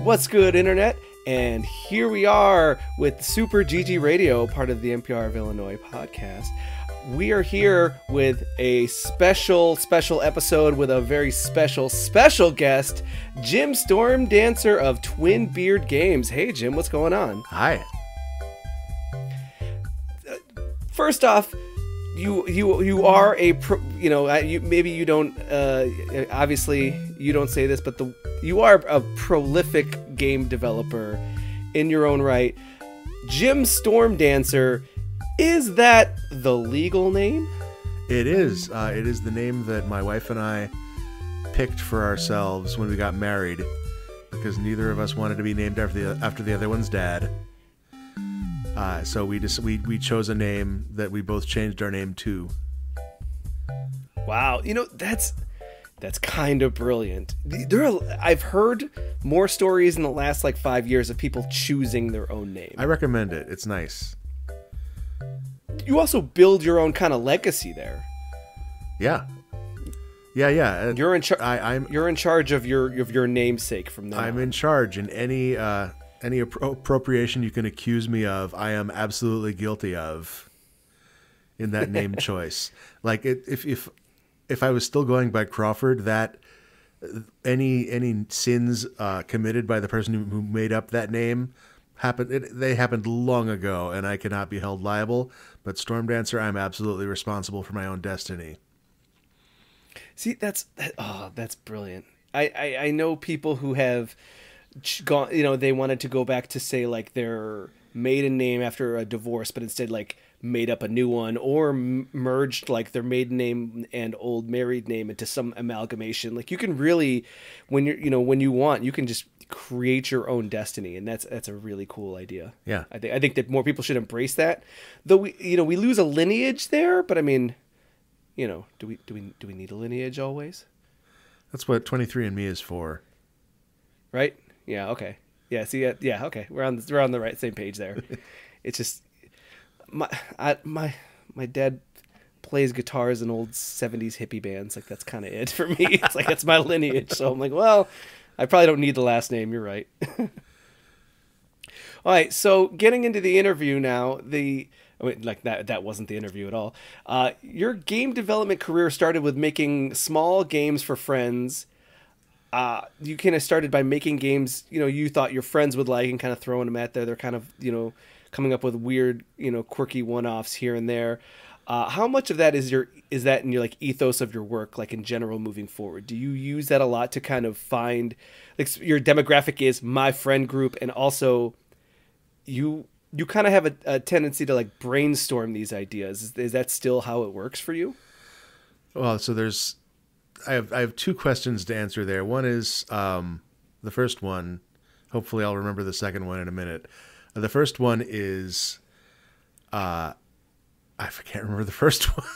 What's good, Internet? And here we are with Super GG Radio, part of the NPR of Illinois podcast. We are here with a special episode with a very special guest, Jim Stormdancer of Twinbeard Games. Hey, Jim, what's going on? Hi. First off, you are a maybe you don't obviously you don't say this, but you are a prolific game developer in your own right. Jim Stormdancer, is that the legal name? It is. It is the name that my wife and I picked for ourselves when we got married, because neither of us wanted to be named after the other one's dad. So we chose a name that we both changed our name to. Wow, that's kind of brilliant. I've heard more stories in the last 5 years of people choosing their own name. I recommend it. It's nice. You also build your own kind of legacy there. Yeah. You're in charge. You're in charge of your namesake from now. I'm in charge, and any appropriation you can accuse me of, I am absolutely guilty of. In that name choice, if I was still going by Crawford, that any sins committed by the person who made up that name they happened long ago, and I cannot be held liable. But Stormdancer, I'm absolutely responsible for my own destiny. See, that's brilliant. I know people who have gone, they wanted to go back to say their maiden name after a divorce, but instead made up a new one, or merged their maiden name and old married name into some amalgamation. You can really, when you want, you can just create your own destiny, and that's a really cool idea. Yeah, I think that more people should embrace that. Though we lose a lineage there, but I mean, do we need a lineage always? That's what 23andMe is for, right? Yeah. Okay. Yeah. See. Yeah. Okay. We're on the same page there. It's just my dad plays guitars in old 70s hippie bands. That's kind of it for me. It's that's my lineage. So I'm well, I probably don't need the last name. You're right. All right. So getting into the interview now, that wasn't the interview at all. Your game development career started with making small games for friends. You kind of started by making games, you thought your friends would like, and kind of throwing them at there. They're kind of, coming up with weird, quirky one-offs here and there. How much of that is that in your ethos of your work, in general moving forward? Do you use that a lot to kind of find, your demographic is my friend group, and also you kind of have a tendency to brainstorm these ideas. Is that still how it works for you? Well, so I have two questions to answer there. One is the first one. Hopefully, I'll remember the second one in a minute. The first one is I can't remember the first one.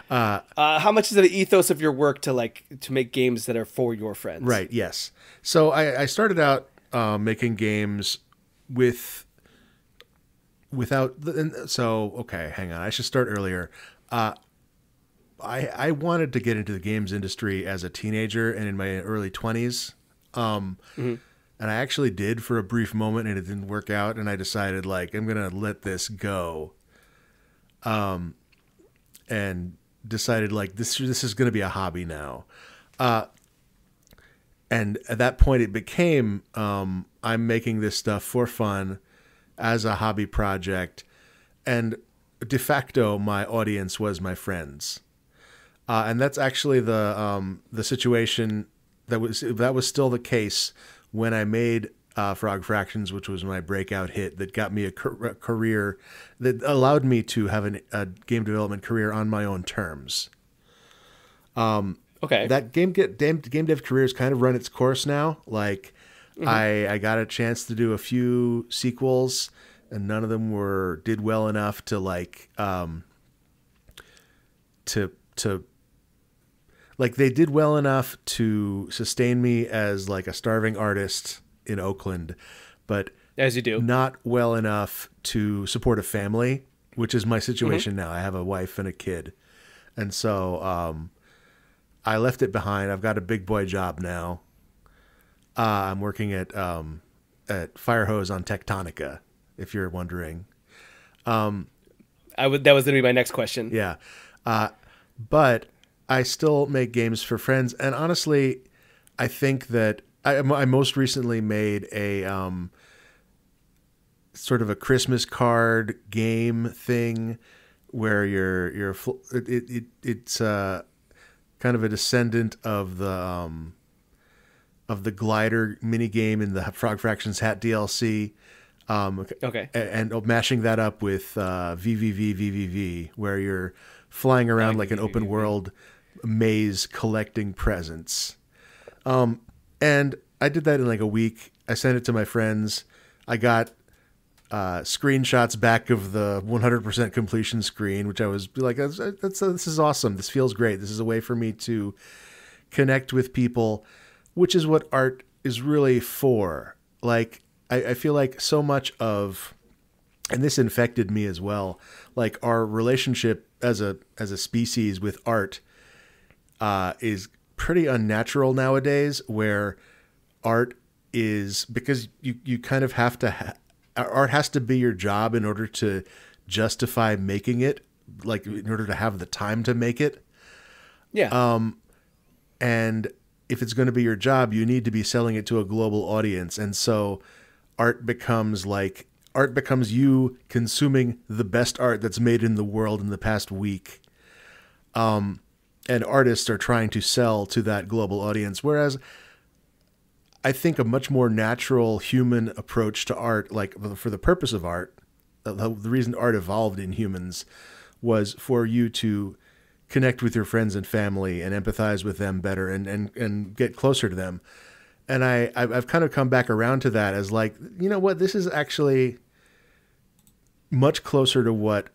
How much is it the ethos of your work to make games that are for your friends? Right. Yes. So I started out making games okay, hang on. I should start earlier. I wanted to get into the games industry as a teenager and in my early 20s. And I actually did for a brief moment, and it didn't work out. And I decided, I'm going to let this go. And decided, this is going to be a hobby now. And at that point, it became, I'm making this stuff for fun as a hobby project. And de facto, my audience was my friends. And that's actually the situation that was still the case when I made Frog Fractions, which was my breakout hit that got me a career that allowed me to have a game development career on my own terms. Okay. That game dev career has kind of run its course now. I got a chance to do a few sequels, and none of them did well enough to they did well enough to sustain me as a starving artist in Oakland, but as you do, not well enough to support a family, which is my situation now. I have a wife and a kid. And so I left it behind. I've got a big boy job now. I'm working at Firehose on Tectonica, if you're wondering. That was going to be my next question. Yeah. But I still make games for friends. And honestly, I think that I most recently made a sort of a Christmas card game thing where it's kind of a descendant of the glider mini game in the Frog Fractions Hat DLC. Okay. And mashing that up with VVV, where you're flying around like an open world maze collecting presents. And I did that in like a week. I sent it to my friends. I got screenshots back of the 100% completion screen, which I was like, this is awesome. This feels great. This is a way for me to connect with people, which is what art is really for. Like, I feel like so much of, and this infected me as well, like our relationship as a species with art is pretty unnatural nowadays, where art is, because you kind of have to, art has to be your job in order to justify making it, like in order to have the time to make it. Yeah. And if it's going to be your job, you need to be selling it to a global audience. And so art becomes you consuming the best art that's made in the world in the past week. And artists are trying to sell to that global audience. Whereas I think a much more natural human approach to art, like for the purpose of art, the reason art evolved in humans was for you to connect with your friends and family and empathize with them better and get closer to them. And I've kind of come back around to that as like, you know what, this is actually much closer to what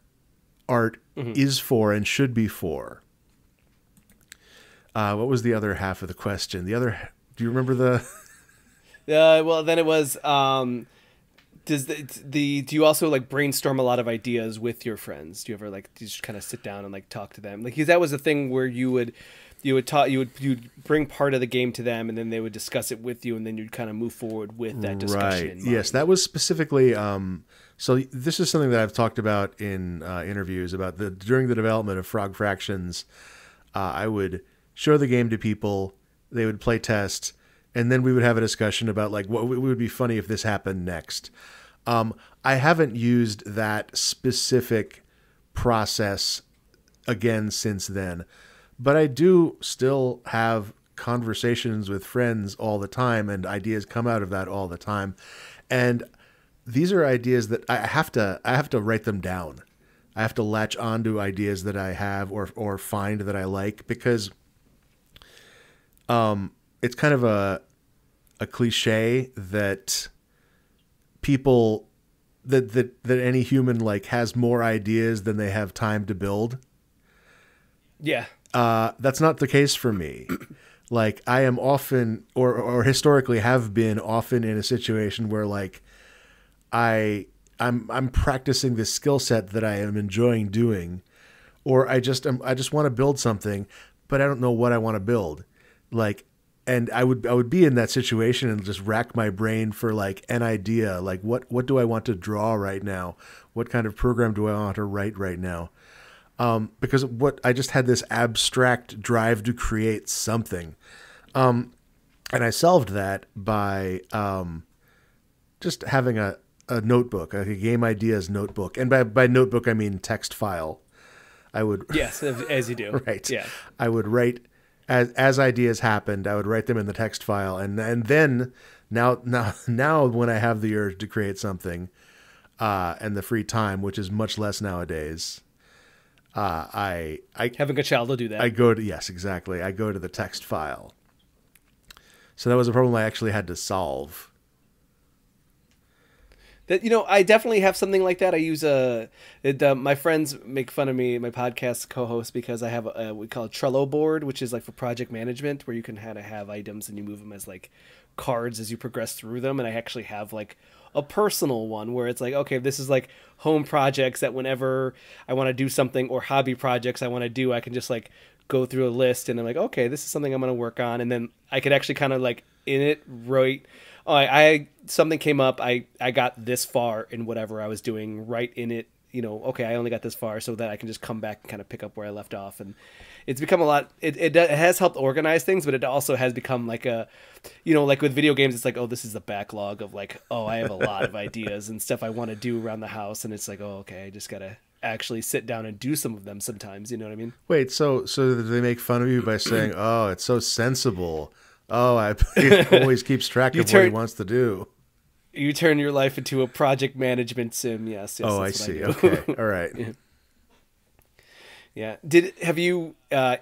art is for and should be for. What was the other half of the question? Do you remember the? Well, then it was, do you also like brainstorm a lot of ideas with your friends? Do you ever like just kind of sit down and like talk to them? Like, 'cause that was the thing where you'd bring part of the game to them, and then they would discuss it with you, and then you'd kind of move forward with that discussion. Right. Yes, that was specifically. So this is something that I've talked about in interviews about during the development of Frog Fractions. I would show the game to people, they would play test, and then we would have a discussion about like what would be funny if this happened next. I haven't used that specific process again since then. But I do still have conversations with friends all the time, and ideas come out of that all the time. And these are ideas that I have to write them down. I have to latch onto ideas that I have or find that I like, because it's kind of a cliche that people that any human like has more ideas than they have time to build. Yeah. That's not the case for me. Like, I am often, or historically have been often in a situation where like I'm practicing this skill set that I am enjoying doing, or I just want to build something, but I don't know what I want to build. Like, and I would be in that situation and just rack my brain for like an idea, like what do I want to draw right now? What kind of program do I want to write right now? Because I just had this abstract drive to create something. And I solved that by just having a notebook, like a game ideas notebook. And by notebook, I mean text file. I would... Yes, as you do. Right. Yeah. I would write, as ideas happened, I would write them in the text file. And then now when I have the urge to create something and the free time, which is much less nowadays... I having a child will do that. Yes, exactly. I go to the text file. So that was a problem I actually had to solve. That, I definitely have something like that. I use my friends make fun of me, my podcast co-host, because I have we call it Trello board, which is like for project management, where you can have items and you move them as like cards as you progress through them. And I actually have like a personal one where it's like, okay, this is like home projects that whenever I want to do something, or hobby projects I want to do, I can just like go through a list, and I'm like, okay, this is something I'm going to work on, and then I could actually kind of like in it write. Oh, I something came up. I got this far in whatever I was doing right in it. Okay, I only got this far, so that I can just come back and kind of pick up where I left off. And it's become a lot. It has helped organize things, but it also has become like a, like with video games, it's like, oh, this is the backlog of like, oh, I have a lot of ideas and stuff I want to do around the house, and it's like, oh, okay, I just gotta actually sit down and do some of them sometimes. You know what I mean? Wait, so do they make fun of you by saying, "Oh, it's so sensible"? Oh, he always keeps track of what he wants to do. You turn your life into a project management sim. Yes. Oh, I see. Okay. All right. Yeah. Have you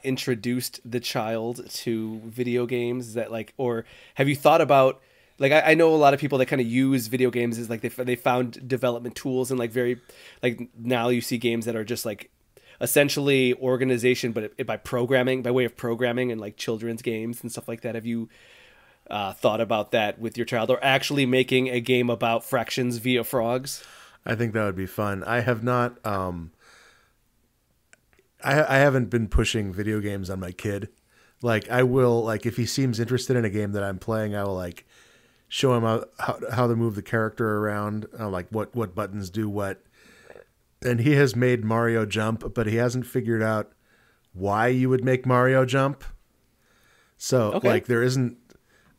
introduced the child to video games? Is that like, or have you thought about, like, I know a lot of people that kind of use video games as like they found development tools, and like now you see games that are just like essentially organization, but by way of programming, and like children's games and stuff like that. Have you thought about that with your child, or actually making a game about fractions via frogs? I think that would be fun. I have not. I haven't been pushing video games on my kid. Like I will, like if he seems interested in a game that I'm playing, I will like show him how to move the character around, like what buttons do what. And he has made Mario jump, but he hasn't figured out why you would make Mario jump. So like there isn't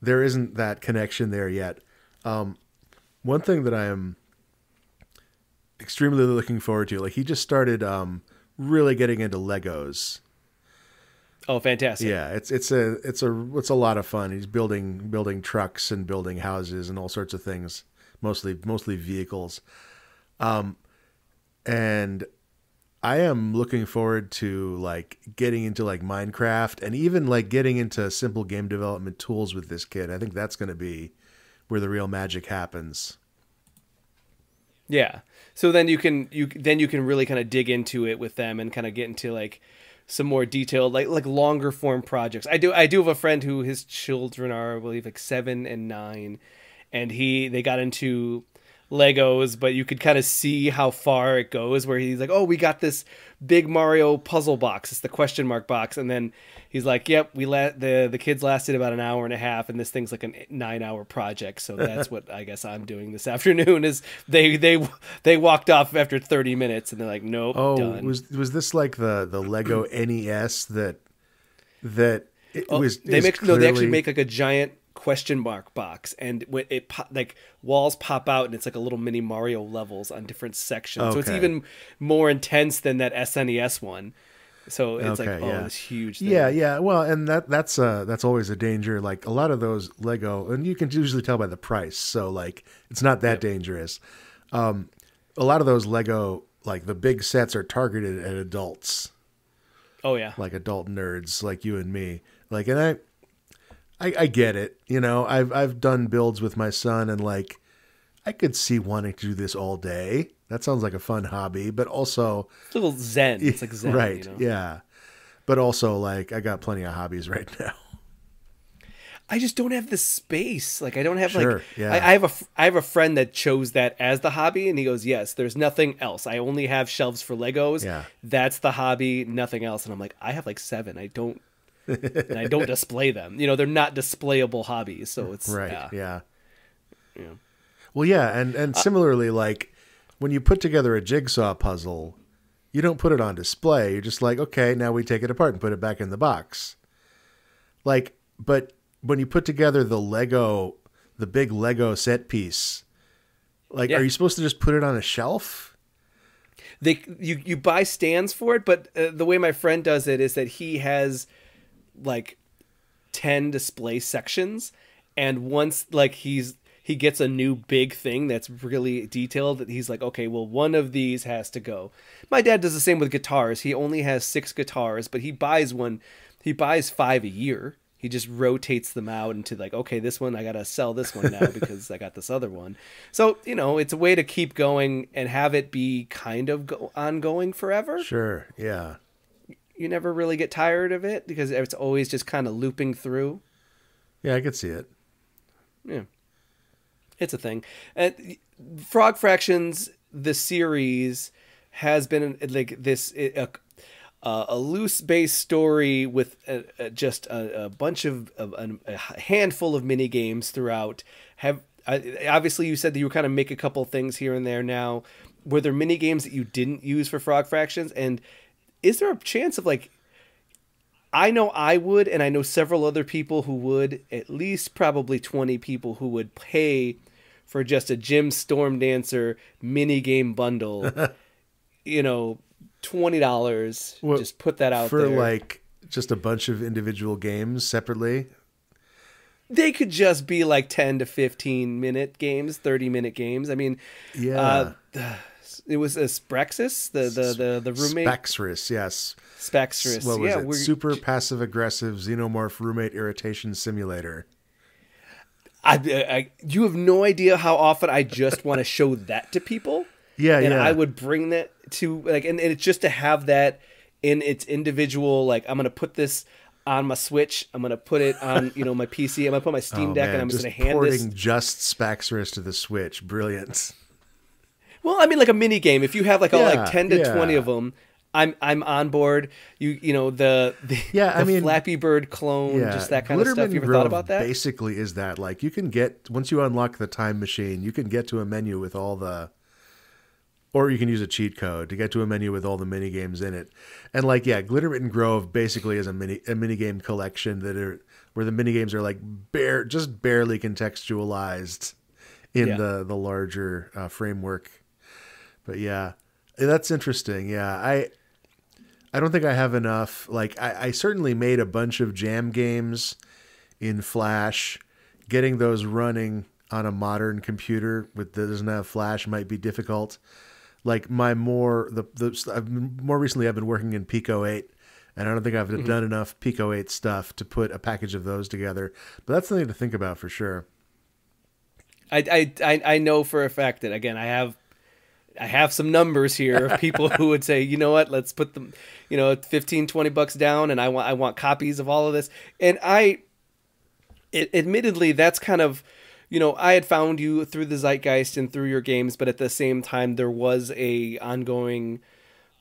that connection there yet. One thing that I am extremely looking forward to, like he just started really getting into Legos. Oh, fantastic! Yeah, it's a lot of fun. He's building trucks and building houses and all sorts of things, mostly vehicles. And I am looking forward to like getting into like Minecraft, and even like getting into simple game development tools with this kid. I think that's going to be where the real magic happens. Yeah. So then you can really kind of dig into it with them and kind of get into like some more detailed, like longer form projects. I do have a friend who his children are, I believe, like 7 and 9, and they got into Legos, but you could kind of see how far it goes, where he's like, oh, we got this big Mario puzzle box. It's the question mark box. And then he's like, yep, the kids lasted about an hour and a half, and this thing's like a 9-hour project. So that's what I guess I'm doing this afternoon is they walked off after 30 minutes, and they're like, nope, done. Was this like the Lego NES that it was? They actually make like a giant question mark box, and when like walls pop out, and it's like a little mini Mario levels on different sections. So it's even more intense than that SNES one. So it's this huge thing. Yeah. Well, and that's always a danger. Like a lot of those Lego, and you can usually tell by the price. So like it's not that dangerous. A lot of those Lego, like the big sets, are targeted at adults. Oh yeah, like adult nerds like you and me. Like, and I get it. I've done builds with my son, and like I could see wanting to do this all day. That sounds like a fun hobby, but also it's a little zen. It's like zen, right? Yeah, but also like I got plenty of hobbies right now. I just don't have the space. Like I don't have Yeah. I have a friend that chose that as the hobby, and he goes, yes, there's nothing else. I only have shelves for Legos. Yeah, that's the hobby, nothing else. And I'm like, I have like 7. I don't. And I don't display them. They're not displayable hobbies, so it's right. Yeah. Well, yeah, and similarly, like when you put together a jigsaw puzzle, you don't put it on display. You're just like, okay, now we take it apart and put it back in the box. Like, but when you put together the big Lego set piece, like, are you supposed to just put it on a shelf? You buy stands for it, but the way my friend does it is that he has like 10 display sections, and once like he gets a new big thing that's really detailed, that he's like, okay, well, one of these has to go. My dad does the same with guitars. He only has 6 guitars, but he buys 5 a year. He just rotates them out into like, okay, this one, I got to sell this one now because I got this other one. So, it's a way to keep going and have it be kind of ongoing forever. Sure. Yeah. You never really get tired of it because it's always just kind of looping through. Yeah, I could see it. Yeah. It's a thing. Frog Fractions, the series, has been like this. a loose base story with just a bunch of a handful of mini games throughout. Obviously you said that you were kind of make a couple things here and there. Now, were there mini games that you didn't use for Frog Fractions, and is there a chance of like, I know I would, and I know several other people who would, at least probably 20 people who would pay for just a Jim Stormdancer mini game bundle, $20. Well, just put that out for there. like just a bunch of individual games separately. They could just be like 10 to 15 minute games, 30-minute games. I mean, yeah. It was a Sprexis, the roommate. Spexris, yes. Spexris. What was it? Super passive aggressive xenomorph roommate irritation simulator. You have no idea how often I just want to show that to people. Yeah, and yeah. I would bring that to like, and it's just to have that in its individual. Like, I'm gonna put this on my Switch. I'm gonna put it on my PC. I'm gonna put my Steam Deck, and I'm just gonna hand this. Just Spexris to the Switch. Brilliant. Well, I mean, like a mini game. If you have like 10 to 20 of them, I'm on board. The Flappy Bird clone, just that kind of stuff. You ever thought about that? Basically, is that like you can get, once you unlock the time machine, you can get to a menu with all the, or you can use a cheat code to get to a menu with all the mini games in it. And like, yeah, Glittermitten Grove basically is a mini game collection where the mini games are like just barely contextualized in the larger framework. But yeah, that's interesting. Yeah, I don't think I have enough. Like, I certainly made a bunch of jam games in Flash. Getting those running on a modern computer that doesn't have Flash might be difficult. Like more recently, I've been working in Pico 8, and I don't think I've done enough Pico 8 stuff to put a package of those together. But that's something to think about for sure. I know for a fact that, again, I have some numbers here of people who would say, you know what, let's put them, $15-20 down, and I want copies of all of this. And admittedly, that's kind of, I had found you through the Zeitgeist and through your games, but at the same time, there was a ongoing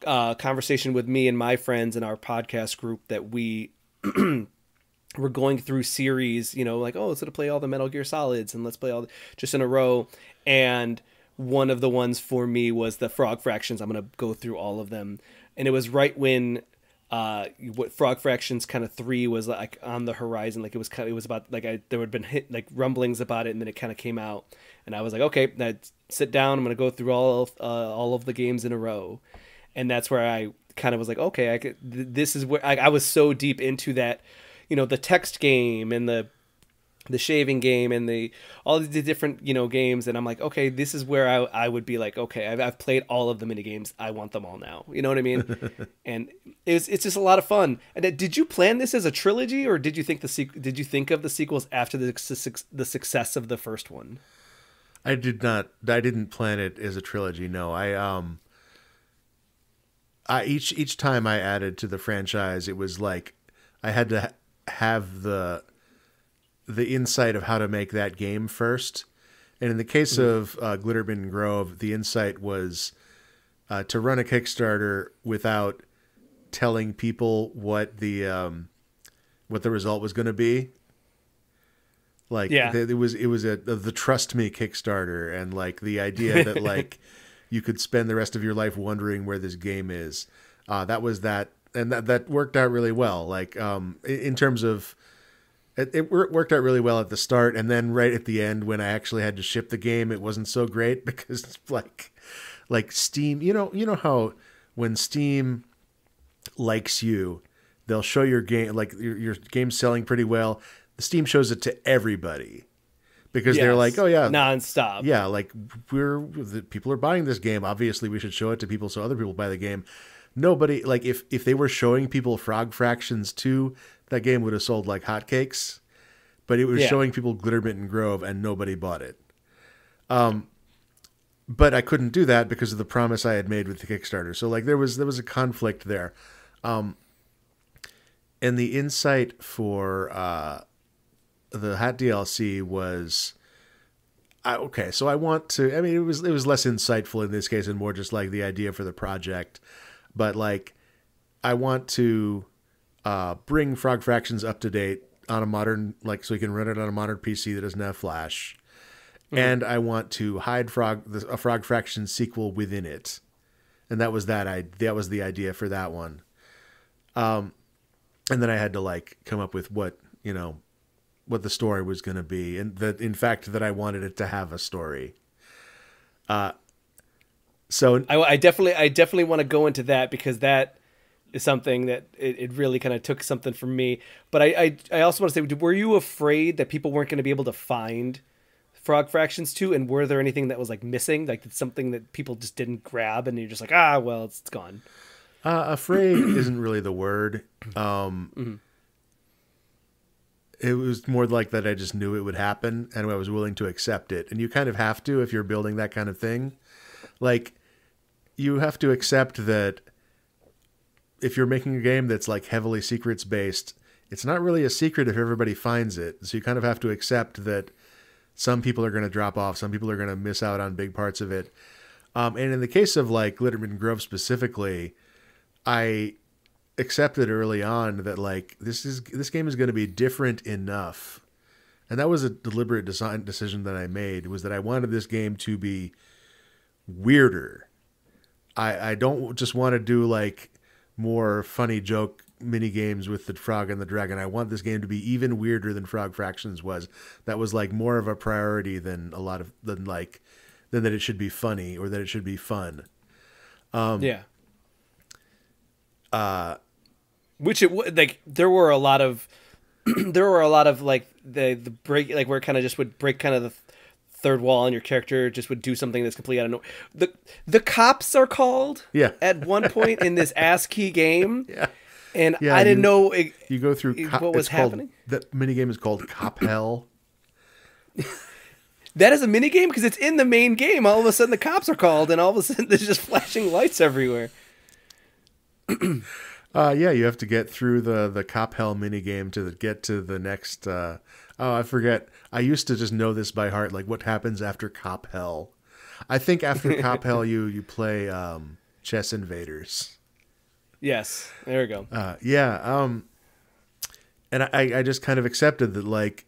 conversation with me and my friends in our podcast group that we were going through series, like, oh, let's play all the Metal Gear Solids and let's play all just in a row. And one of the ones for me was the Frog Fractions. I'm going to go through all of them. And it was right when what Frog Fractions kind of 3 was like on the horizon. Like it was about like there had been like rumblings about it, and then it kind of came out, and I was like, okay, now sit down. I'm going to go through all of the games in a row, and that's where I kind of was like, okay, this is where I was so deep into that, the text game and the shaving game and all the different games, and I'm like, okay, this is where I would be like, okay, I've played all of the mini games, I want them all now, you know what I mean? And it's just a lot of fun. And did you plan this as a trilogy, or did you think of the sequels after the success of the first one? I didn't plan it as a trilogy. No, I each time I added to the franchise, it was like I had to have the insight of how to make that game first. And in the case of Glittermitten Grove, the insight was to run a Kickstarter without telling people what the result was going to be. Like, it was the Trust Me Kickstarter, and like the idea that like you could spend the rest of your life wondering where this game is. That was that, and that worked out really well. Like in terms of it worked out really well at the start, and then right at the end when I actually had to ship the game, it wasn't so great because it's like Steam. You know how when Steam likes you, they'll show your game, like your game's selling pretty well. The Steam shows it to everybody because they're like, oh yeah, nonstop. Yeah, like people are buying this game. Obviously, we should show it to people so other people buy the game. Nobody, like if they were showing people Frog Fractions 2, that game would have sold like hotcakes, but it was showing people Glittermitten Grove and nobody bought it. But I couldn't do that because of the promise I had made with the Kickstarter. So like there was a conflict there. And the insight for the Hat DLC was, okay, so I want to, I mean, it was less insightful in this case and more just like the idea for the project. But like I want to bring Frog Fractions up to date on a modern, like, so you can run it on a modern PC that doesn't have Flash. And I want to hide a Frog Fraction sequel within it. And that was that was the idea for that one. And then I had to like come up with what the story was going to be, and that in fact that I wanted it to have a story. So I definitely want to go into that, because that is something that it really kind of took something from me. But I also want to say, were you afraid that people weren't going to be able to find Frog Fractions 2, and were there anything that was like missing, like it's something that people just didn't grab and you're just like, well, it's gone? Afraid isn't really the word. It was more like that I just knew it would happen and I was willing to accept it. And you kind of have to if you're building that kind of thing. Like, you have to accept that if you're making a game that's like heavily secrets based, it's not really a secret if everybody finds it. So you kind of have to accept that some people are going to drop off. Some people are going to miss out on big parts of it. And in the case of like Glitterman Grove specifically, I accepted early on that like this game is going to be different enough. And that was a deliberate decision that I made, was that I wanted this game to be weirder. I don't just want to do like more funny joke mini games with the frog and the dragon. I want this game to be even weirder than Frog Fractions was. That was like more of a priority than than that it should be funny or that it should be fun. Which it like there were a lot of like the break, like where it kind of just would break kind of the third wall, and your character just would do something that's completely out of nowhere. The cops are called at one point in this ASCII game. And I didn't know you go through what was happening. That minigame is called Cop Hell. That is a minigame, because it's in the main game. All of a sudden the cops are called, and all of a sudden there's just flashing lights everywhere. You have to get through the Cop Hell minigame to get to the next. I forget. I used to just know this by heart. Like, what happens after Cop Hell? I think after Cop Hell, you play Chess Invaders. Yes, there we go. And I just kind of accepted that like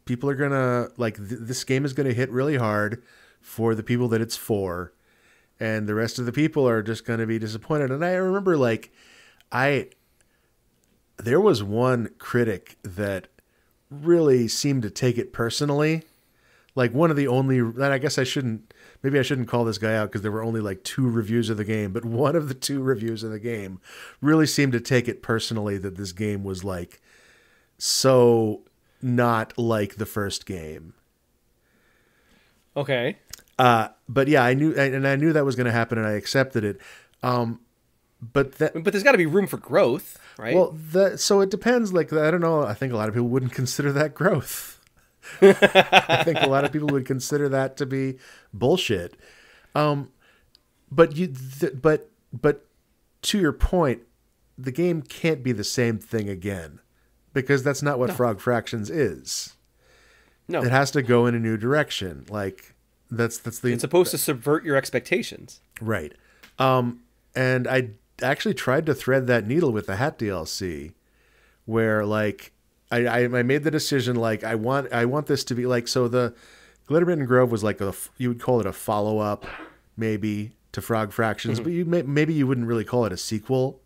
people are gonna like this game is gonna hit really hard for the people that it's for, and the rest of the people are just gonna be disappointed. And I remember like there was one critic that really seemed to take it personally. Like one of the only, and I guess I shouldn't call this guy out because there were only like 2 reviews of the game, but one of the 2 reviews of the game really seemed to take it personally that this game was like so not like the first game. Okay. But yeah, I knew that was going to happen, and I accepted it. But there's got to be room for growth, right? Well, so it depends. Like, I don't know. I think a lot of people wouldn't consider that growth. I think a lot of people would consider that to be bullshit. But to your point, the game can't be the same thing again, because that's not what Frog Fractions is. No, it has to go in a new direction. Like it's supposed to subvert your expectations, right? And I actually tried to thread that needle with the Hat DLC, where like I made the decision like I want this to be like, so the Glitterman Grove was like you would call it a follow up maybe to Frog Fractions, but maybe you wouldn't really call it a sequel.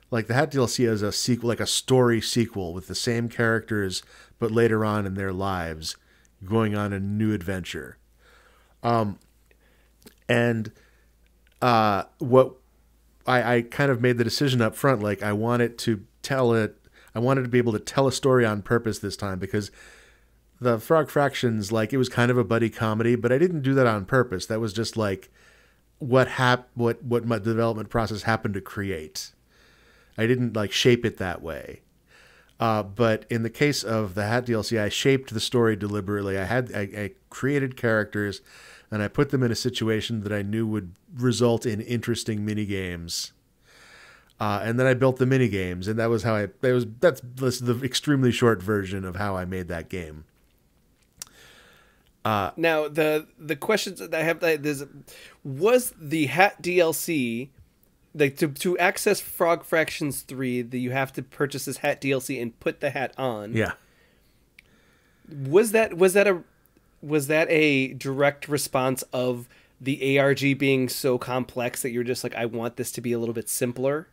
Like the Hat DLC is a sequel, like a story sequel with the same characters, but later on in their lives going on a new adventure. What I kind of made the decision up front, like I wanted to be able to tell a story on purpose this time, because the Frog Fractions, like, it was kind of a buddy comedy, but I didn't do that on purpose. That was just like what my development process happened to create. I didn't like shape it that way. But in the case of the Hat DLC, I shaped the story deliberately. I created characters, and I put them in a situation that I knew would result in interesting mini games. And then I built the mini games, and that's the extremely short version of how I made that game. Now the questions that I have, was the Hat DLC, like to access Frog Fractions 3, that you have to purchase this hat DLC and put the hat on. Yeah. Was that a direct response of the ARG being so complex that you're just like, I want this to be a little bit simpler?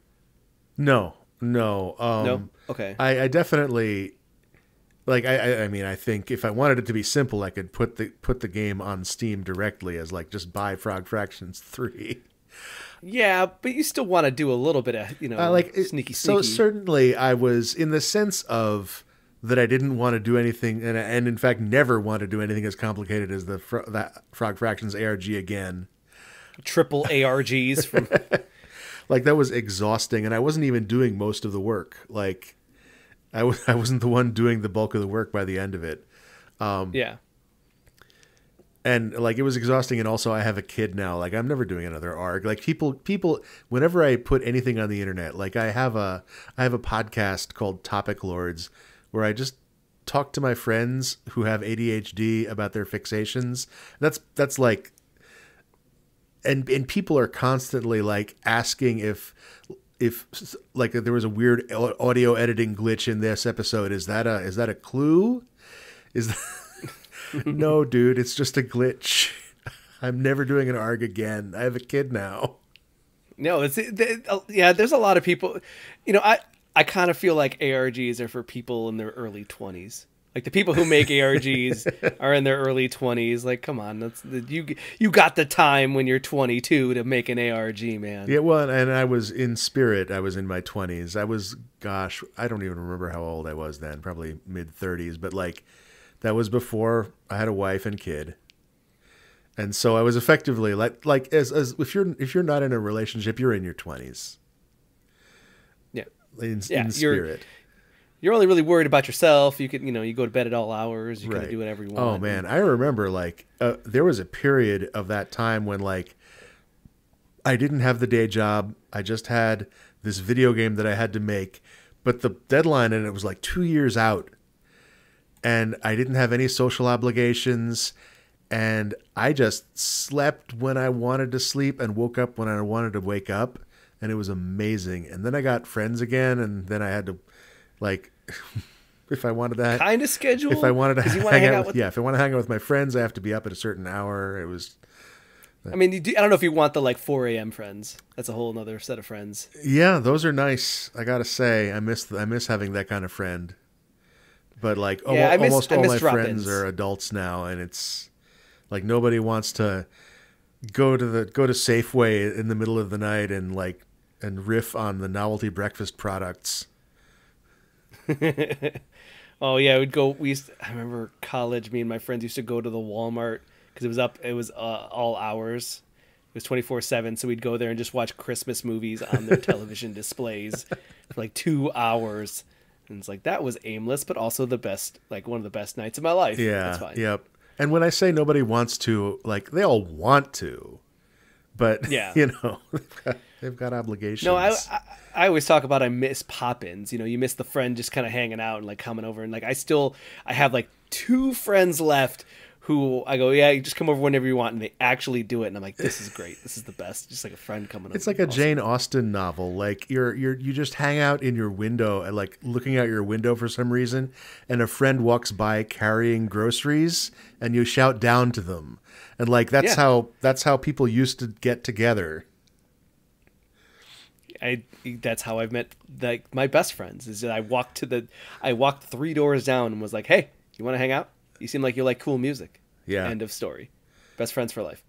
No. No? Okay. I definitely like. I mean, I think if I wanted it to be simple, I could put the game on Steam directly as like just buy Frog Fractions 3. Yeah, but you still want to do a little bit of sneaky. So certainly, I was in the sense of that I didn't want to do anything, and in fact never want to do anything as complicated as that Frog Fractions ARG again. Triple ARGs from. Like that was exhausting, and I wasn't even doing most of the work. Like I wasn't the one doing the bulk of the work by the end of it. Yeah. And like it was exhausting, and also I have a kid now. Like I'm never doing another ARG. Like people, whenever I put anything on the internet, like I have a podcast called Topic Lords, where I just talk to my friends who have ADHD about their fixations. That's like. And people are constantly like asking if like there was a weird audio editing glitch in this episode. Is that a clue? No, dude, it's just a glitch. I'm never doing an ARG again. I have a kid now. No, there's a lot of people. I kind of feel like ARGs are for people in their early 20s. Like the people who make ARGs are in their early 20s. Like, come on, you got the time when you're 22 to make an ARG, man. Yeah, well, and I was in spirit. I was in my 20s. I don't even remember how old I was then. Probably mid 30s, but like that was before I had a wife and kid. And so I was effectively like as if you're not in a relationship, you're in your 20s. Yeah, in spirit. You're only really worried about yourself. You can, you go to bed at all hours. You can do whatever you want. Oh man, I remember like there was a period of that time when like I didn't have the day job. I just had this video game that I had to make, but the deadline and it was like 2 years out, and I didn't have any social obligations, and I just slept when I wanted to sleep and woke up when I wanted to wake up, and it was amazing. And then I got friends again, and then I had to like. If I wanted that kind of schedule, if I wanted to hang out if I want to hang out with my friends, I have to be up at a certain hour. It was. I mean, I don't know if you want the like 4 a.m. friends. That's a whole other set of friends. Yeah, those are nice. I gotta say, I miss having that kind of friend. But like, almost all my friends are adults now, and it's like nobody wants to go to Safeway in the middle of the night and riff on the novelty breakfast products. Oh yeah, I remember college. Me and my friends used to go to the Walmart because it was all hours. It was 24/7, so we'd go there and just watch Christmas movies on their television displays for like 2 hours. And it's like that was aimless, but also the best, like one of the best nights of my life. Yeah, that's fine. Yep. And when I say nobody wants to, like they all want to, but yeah, they've got obligations. No, I always talk about I miss pop-ins. You miss the friend just kind of hanging out and like coming over, and like I have like 2 friends left who I go, yeah, you just come over whenever you want, and they actually do it, and I'm like, this is great, this is the best, just like a friend coming over. It's like a Jane Austen novel. Like you just hang out in your window and like looking out your window for some reason, and a friend walks by carrying groceries, and you shout down to them, and like that's how people used to get together. That's how I've met like my best friends. Is that I walked 3 doors down and was like, hey, you want to hang out? You seem like you like cool music. Yeah. End of story. Best friends for life.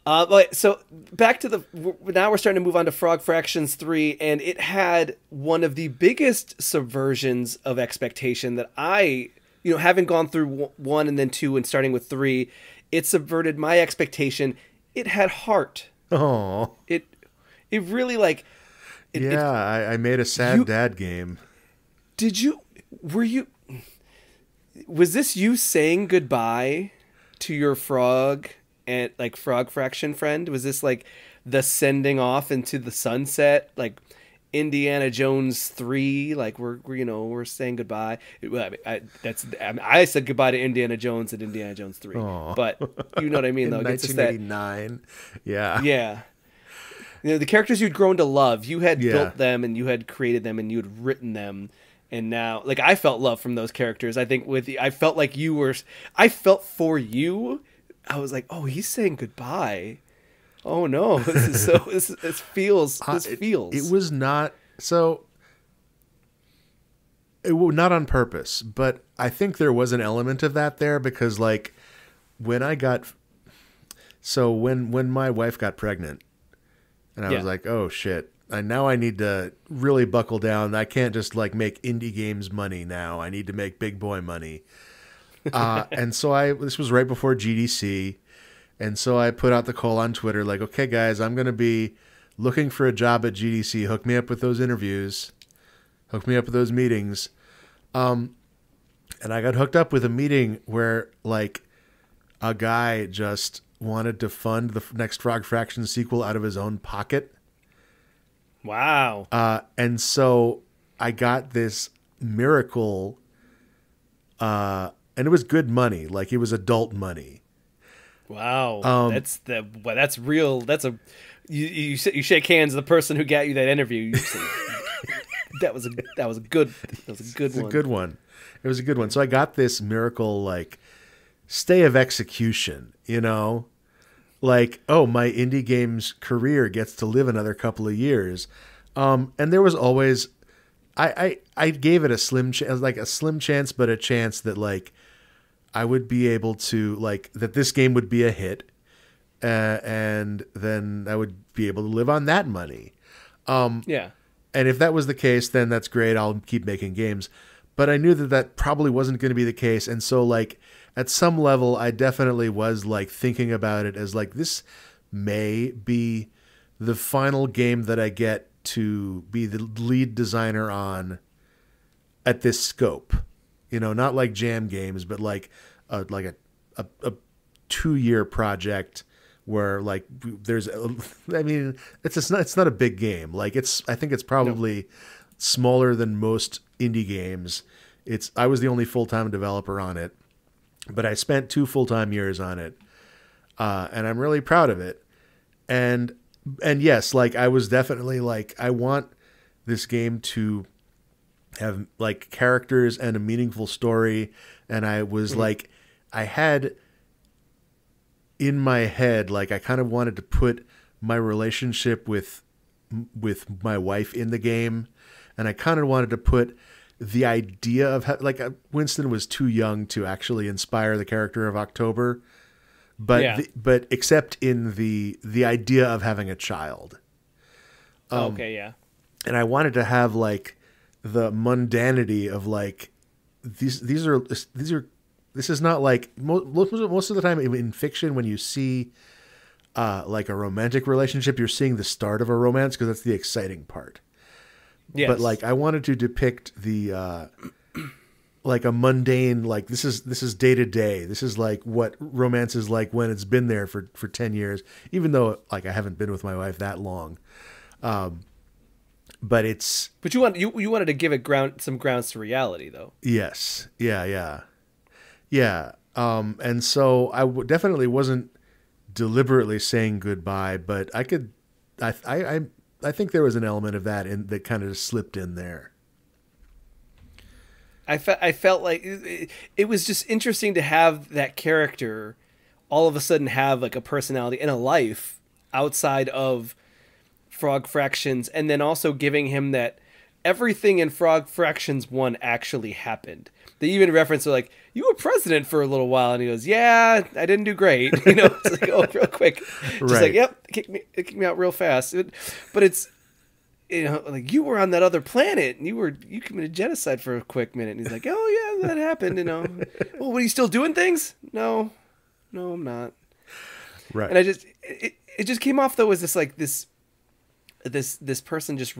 But so back to now we're starting to move on to Frog Fractions 3, and it had one of the biggest subversions of expectation that having gone through 1 and then 2 and starting with 3, it subverted my expectation. It had heart. Oh. It really like. I made a sad dad game. Was this you saying goodbye to your frog and like Frog Fraction friend? Was this like the sending off into the sunset, like Indiana Jones 3? Like we're saying goodbye. I said goodbye to Indiana Jones at Indiana Jones 3. Aww. But you know what I mean, though. In 1989. Yeah. Yeah. You know, the characters you'd grown to love, you had Yeah. built them and you had created them and you had written them. And now, like, I felt love from those characters. I think I felt like I felt for you. I was like, oh, he's saying goodbye. Oh no, this feels. It was not so. It was not on purpose, but I think there was an element of that there because, like, when my wife got pregnant, and I was like, oh shit, now I need to really buckle down. I can't just like make indie games money now. I need to make big boy money. And so this was right before GDC. And so I put out the call on Twitter, like, okay, guys, I'm going to be looking for a job at GDC. Hook me up with those interviews. Hook me up with those meetings. And I got hooked up with a meeting where, like, a guy just wanted to fund the next Frog Fraction sequel out of his own pocket. Wow. And so I got this miracle, and it was good money. Like, it was adult money. Wow, that's real. That's you shake hands with the person who got you that interview. You say, that was a good one. It was a good one. So I got this miracle, like, stay of execution. You know, like, oh, my indie games career gets to live another couple of years. And there was always, I gave it a slim chance, but a chance that, like, I would be able to, like, that this game would be a hit, and then I would be able to live on that money. Yeah. And if that was the case, then that's great. I'll keep making games. But I knew that probably wasn't going to be the case. And so, like, at some level, I definitely was, like, thinking about it as, like, this may be the final game that I get to be the lead designer on at this scope. You know, not like jam games, but like a 2-year project where, like, I mean, it's not a big game. Like, I think it's probably smaller than most indie games. I was the only full-time developer on it, but I spent 2 full-time years on it. And I'm really proud of it. And yes, like, I was definitely like, I want this game to have, like, characters and a meaningful story. And I was like, I had in my head, like, I kind of wanted to put my relationship with my wife in the game. And I kind of wanted to put the idea of Winston was too young to actually inspire the character of October, but but except in the idea of having a child. Okay. Yeah. And I wanted to have, like, the mundanity of, like, this is not like most of the time in fiction when you see like a romantic relationship, you're seeing the start of a romance because that's the exciting part. Yes. But, like, I wanted to depict the like a mundane, like, this is day to day. This is like what romance is like when it's been there for 10 years, even though, like, I haven't been with my wife that long. But you wanted to give it some grounds to reality, though. Yes. Yeah. And so I definitely wasn't deliberately saying goodbye, but I think there was an element of that that kind of just slipped in there. I felt like it was just interesting to have that character all of a sudden have, like, a personality and a life outside of Frog Fractions, and then also giving him that everything in Frog Fractions 1 actually happened. They even reference, like, you were president for a little while, and he goes, yeah, I didn't do great. You know, it's like, oh, real quick. Just right. Like, yep, it kicked me out real fast. But it's, you know, like, you were on that other planet, and you committed genocide for a quick minute. And he's like, oh, yeah, that happened, you know. Well, were you still doing things? No, I'm not. Right. And it just came off, though, as this person just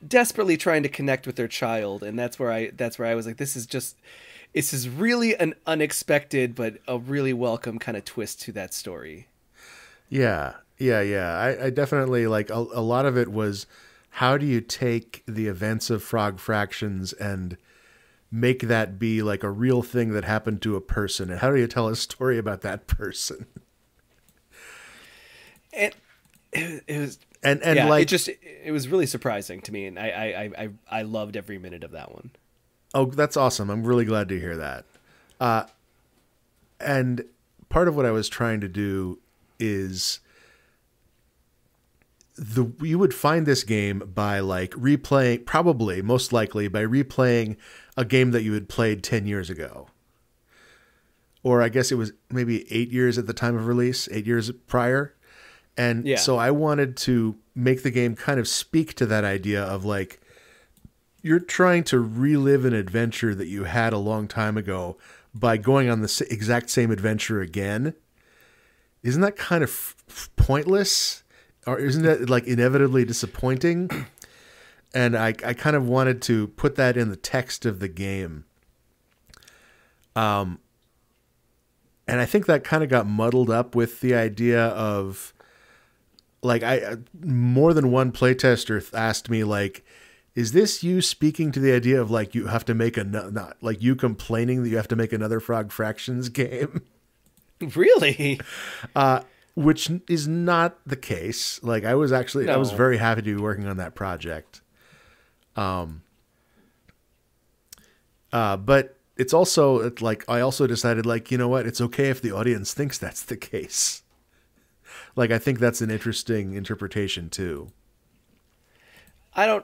desperately trying to connect with their child, and that's where I was like, this is really an unexpected but a really welcome kind of twist to that story. Yeah. I definitely, like, a lot of it was, how do you take the events of Frog Fractions and make that be, like, a real thing that happened to a person, and how do you tell a story about that person? it was And yeah, like, it was really surprising to me, and I loved every minute of that one. oh, that's awesome. I'm really glad to hear that. And part of what I was trying to do is you would find this game by like replaying, probably most likely by replaying a game that you had played 10 years ago. Or I guess it was maybe 8 years at the time of release, 8 years prior. And Yeah. so I wanted to make the game kind of speak to that idea of like, you're trying to relive an adventure that you had a long time ago by going on the exact same adventure again. Isn't that kind of pointless? Or isn't that like inevitably disappointing? And I kind of wanted to put that in the text of the game. And I think that kind of got muddled up with the idea of like, more than one playtester asked me like, is this you speaking to the idea of like, you have to make not like you complaining that you have to make another Frog Fractions game? Really? Which is not the case. Like I was No. very happy to be working on that project. But it's like, I also decided like, you know what? It's okay if the audience thinks that's the case. Like, I think that's an interesting interpretation too. I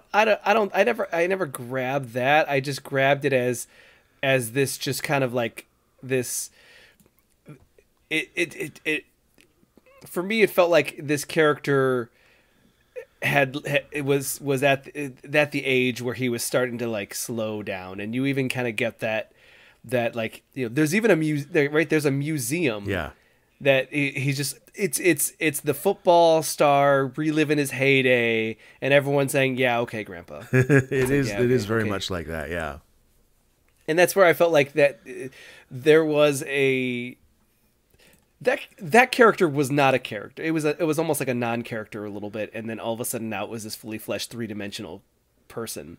never grabbed that. I just grabbed it as this just kind of like this. It for me, it felt like this character it was at the age where he was starting to like slow down, and you even kind of get that like, you know, there's even there's a museum. Yeah. That he's just it's the football star reliving his heyday, and everyone's saying, yeah, okay, Grandpa. It is very much like that. Yeah. And that's where I felt like that there was that character was not a character. It was almost like a non-character a little bit, and then all of a sudden now it was this fully fleshed 3-dimensional person.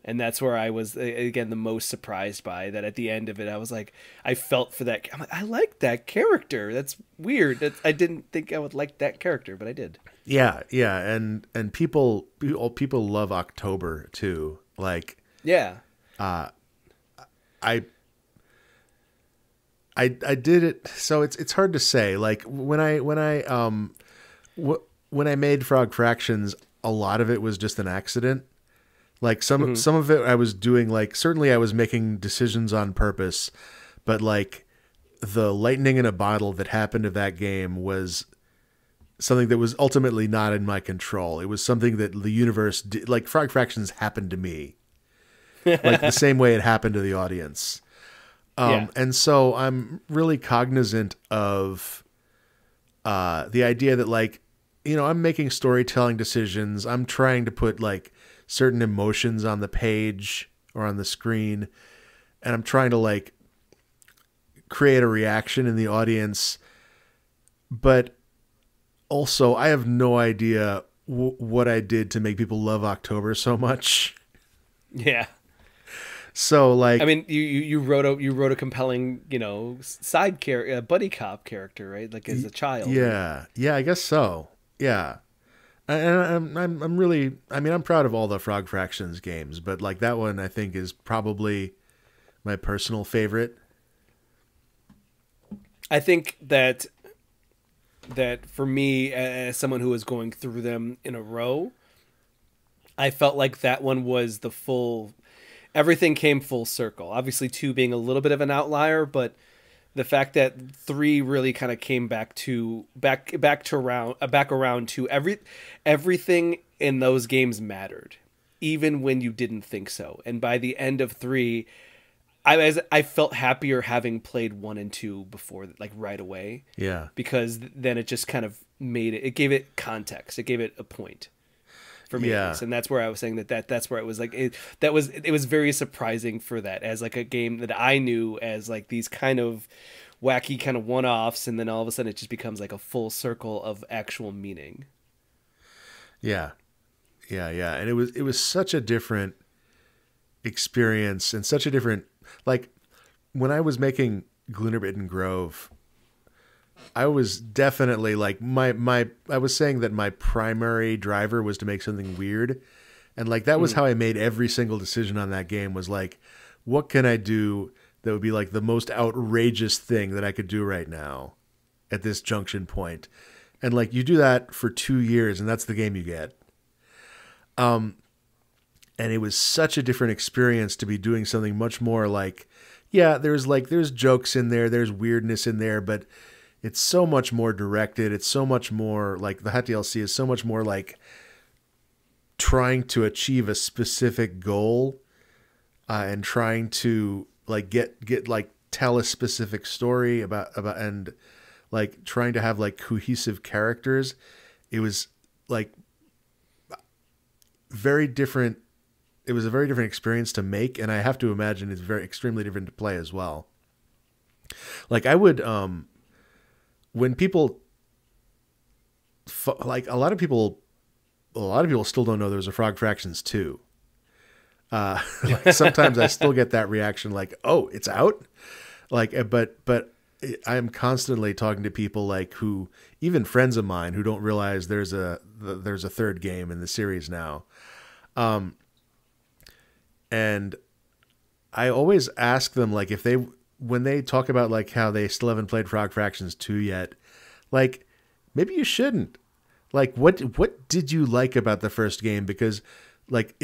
And that's where I was, again, the most surprised by that. At the end of it, I was like, I felt for that. I'm like, I like that character. That's weird. I didn't think I would like that character, but I did. Yeah, yeah, and people love October too. Like, yeah, I did it, so it's hard to say. Like when I made Frog Fractions, a lot of it was just an accident. Like some of it I was doing, like, certainly I was making decisions on purpose, but like the lightning in a bottle that happened to that game was something that was ultimately not in my control. It was something that the universe did. Like Frog Fractions happened to me, like the same way it happened to the audience. And so I'm really cognizant of the idea that, like, you know, I'm making storytelling decisions. I'm trying to put like certain emotions on the page or on the screen, and I'm trying to like create a reaction in the audience. But also, I have no idea what I did to make people love October so much. Yeah. So, like, I mean, you wrote a compelling, you know, side character, buddy cop character, right? Like as a child. Yeah, I guess so. Yeah, and I'm really, I mean, I'm proud of all the Frog Fractions games, but like that one, I think is probably my personal favorite. I think that for me, as someone who was going through them in a row, I felt like that one was the full. Everything came full circle. Obviously, 2 being a little bit of an outlier, but the fact that 3 really kind of came back around to everything in those games mattered, even when you didn't think so. And by the end of 3, I felt happier having played 1 and 2 before, like right away. Yeah, because then it just kind of it gave it context. It gave it a point. For me, yeah. and that's where I was saying that's where it was like it was very surprising for that, as like a game that I knew as like these kind of wacky kind of one-offs, and then all of a sudden it just becomes like a full circle of actual meaning. Yeah, and it was such a different experience, and such a different, like, when I was making Gloonerbitten Grove, I was definitely like I was saying that my primary driver was to make something weird. And like that was how I made every single decision on that game was like, what can I do that would be like the most outrageous thing that I could do right now at this junction point? And like you do that for 2 years and that's the game you get. And it was such a different experience to be doing something much more like, yeah, there's jokes in there, there's weirdness in there, but it's so much more directed. It's so much more like the Hat DLC is so much more like trying to achieve a specific goal and trying to like get like tell a specific story about and like trying to have like cohesive characters. It was like very different. It was a very different experience to make, and I have to imagine it's very extremely different to play as well. Like I would when people like a lot of people still don't know there's a Frog Fractions 2. Like sometimes I still get that reaction like, oh, it's out. Like, but I'm constantly talking to people like who, even friends of mine who don't realize there's a third game in the series now. And I always ask them like if when they talk about like how they still haven't played Frog Fractions 2 yet, like maybe you shouldn't. Like what did you like about the first game? Because like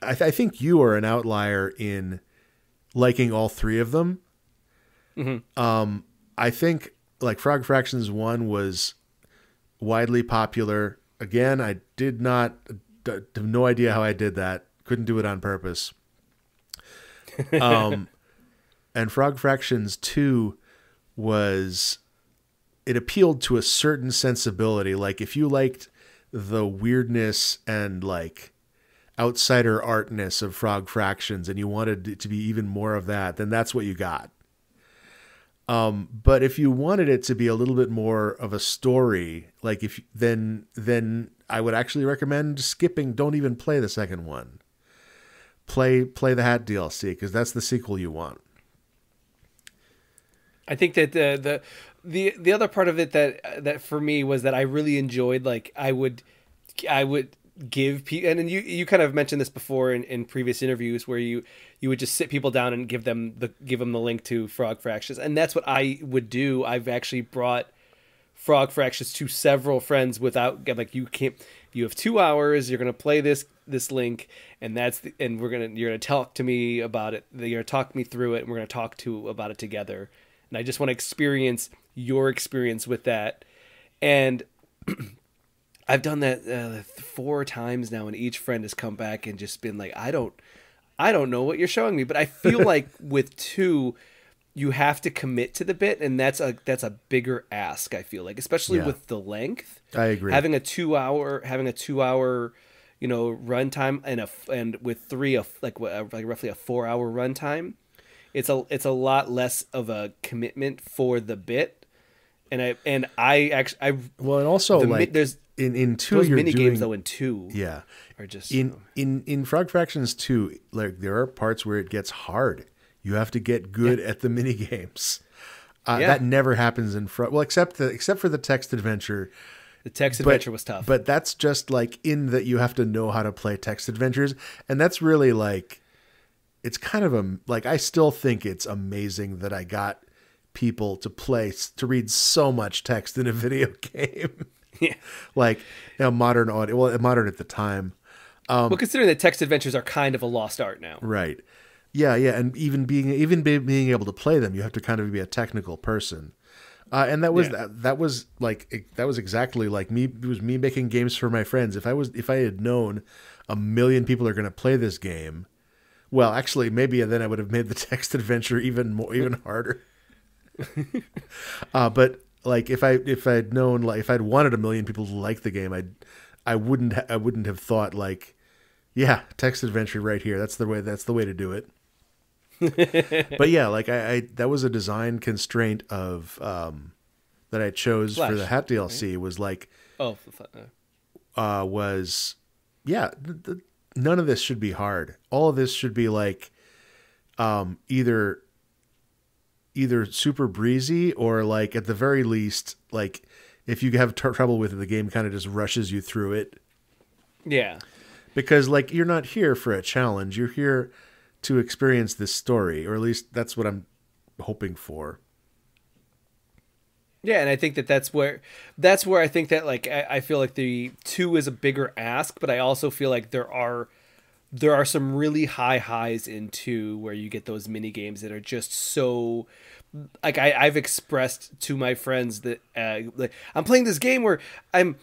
I think you are an outlier in liking all three of them. Mm-hmm. I think like Frog Fractions 1 was widely popular. Again, I have no idea how I did that. Couldn't do it on purpose. And Frog Fractions 2 it appealed to a certain sensibility. Like if you liked the weirdness and like outsider artness of Frog Fractions and you wanted it to be even more of that, then that's what you got. But if you wanted it to be a little bit more of a story, like then I would actually recommend skipping. Don't even play the second one. Play the Hat DLC because that's the sequel you want. I think that the other part of it that for me was that I really enjoyed, like I would give people, and you kind of mentioned this before in previous interviews where you would just sit people down and give them the link to Frog Fractions, and that's what I would do. I've actually brought Frog Fractions to several friends without like you have 2 hours, you're gonna play this link, and you're gonna talk to me about it. You're gonna talk me through it, and we're gonna talk about it together. And I just want to experience your experience with that. And I've done that 4 times now, and each friend has come back and just been like, I don't know what you're showing me. But I feel like with 2, you have to commit to the bit, and that's a bigger ask, I feel like, especially with the length. I agree. Having a 2 hour runtime and with 3 roughly a 4 hour runtime. It's a lot less of a commitment for the bit, and also there's in 2 those mini games though in 2 are just in Frog Fractions 2, like there are parts where it gets hard. You have to get good at the mini games. That never happens in except for the text adventure. The text adventure was tough, but that's just like in that you have to know how to play text adventures, and that's really like. It's kind of I still think it's amazing that I got people to read so much text in a video game. Yeah. Like, modern audio, modern at the time. Considering that text adventures are kind of a lost art now. Right. Yeah. Yeah. And even being able to play them, you have to kind of be a technical person. And that was exactly like me. It was me making games for my friends. If I had known 1 million people are going to play this game, well, actually, maybe then I would have made the text adventure even harder. But like if I'd known, like if I'd wanted 1 million people to like the game, I wouldn't have thought like, yeah, text adventure right here. That's the way to do it. But yeah, like I that was a design constraint of that I chose Flash, for the Hat DLC, right? Was like none of this should be hard. All of this should be like either either super breezy or like at the very least, like if you have trouble with it, the game kind of just rushes you through it. Yeah. Because like you're not here for a challenge, you're here to experience this story, or at least that's what I'm hoping for. Yeah, and I think that's where I think that like I feel like the 2 is a bigger ask, but I also feel like there are some really high highs in 2 where you get those mini games that are just so like I've expressed to my friends that like I'm playing this game where I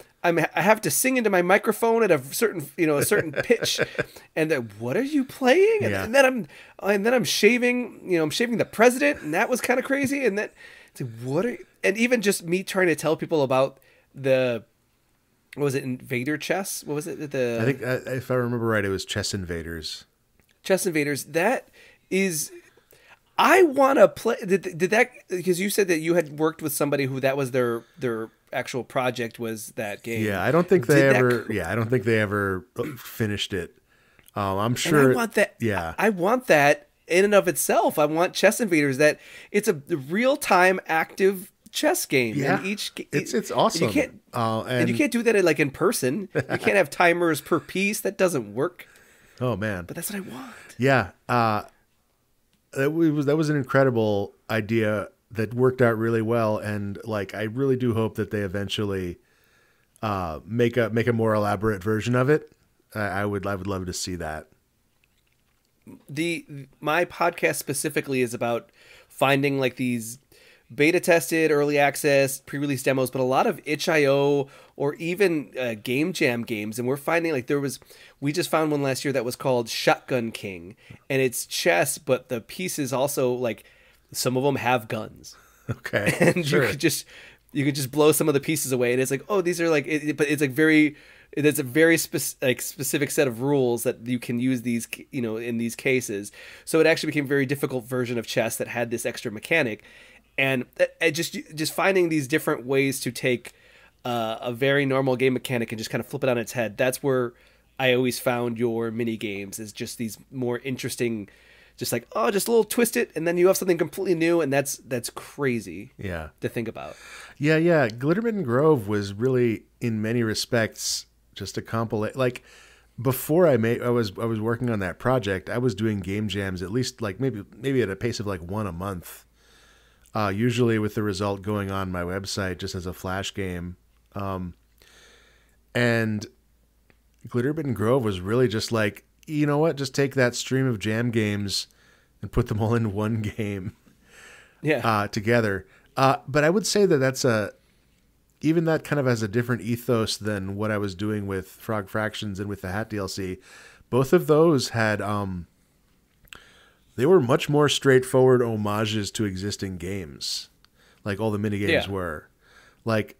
have to sing into my microphone at a certain a certain pitch, and then what are you playing? Yeah. And then I'm shaving I'm shaving the president, and that was kind of crazy. And then it's like, what are and even just me trying to tell people about the what was it, Invader Chess? What was it? I think if I remember right, it was Chess Invaders. Chess Invaders. That is. I want to play. Did that because you said that you had worked with somebody who that was their actual project was that game. Yeah, I don't think they ever. Yeah, I don't think they ever finished it. I'm sure. And I want that. Yeah, I want that in and of itself. I want Chess Invaders. That it's a real time active chess game. Yeah, and it's awesome. And you can't and you can't do that like in person. You can't have timers per piece. That doesn't work. Oh man, but that's what I want. Yeah. That was an incredible idea that worked out really well, and like I really do hope that they eventually make a more elaborate version of it. I would love to see that. My podcast specifically is about finding like these beta tested, early access, pre-release demos, but a lot of itch.io or even Game Jam games. And we're finding like we just found one last year that was called Shotgun King, and it's chess, but the pieces also like some of them have guns. Okay. And sure. you could just blow some of the pieces away. And it's like, oh, these are like, but it's like it's a very specific set of rules that you can use these, in these cases. So it actually became a very difficult version of chess that had this extra mechanic. And just finding these different ways to take a very normal game mechanic and just kind of flip it on its head. That's where I always found your mini games, is just these more interesting, just like, oh, just a little twist it, and then you have something completely new, and that's crazy. Yeah. To think about. Yeah. Glitterbitten Grove was really, in many respects, just a compilation. Like before I was working on that project, I was doing game jams at least like maybe at a pace of like one a month. Usually with the result going on my website just as a flash game. And Glitterbitten Grove was really just like, you know what? Just take that stream of jam games and put them all in one game together. But I would say that's even that kind of has a different ethos than what I was doing with Frog Fractions and with the Hat DLC. Both of those had... they were much more straightforward homages to existing games, like all the minigames were. Like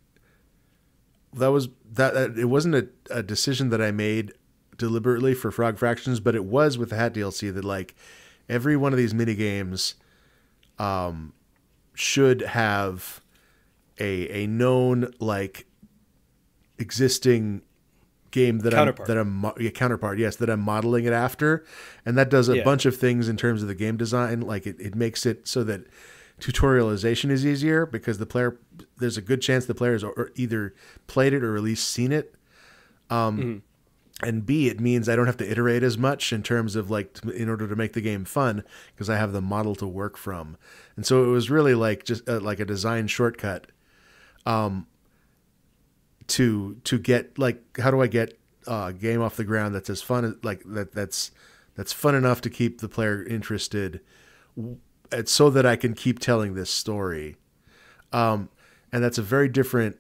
it wasn't a decision that I made deliberately for Frog Fractions, but it was with the Hat DLC that like every one of these minigames should have a known like existing game that I'm modeling it after, and that does a bunch of things in terms of the game design. Like it makes it so that tutorialization is easier because there's a good chance the players are either played it or at least seen it. And B, it means I don't have to iterate as much in terms of like in order to make the game fun because I have the model to work from. And so it was really like just like a design shortcut to get like, how do I get a game off the ground that's as fun like that's fun enough to keep the player interested, so that I can keep telling this story. And that's a very different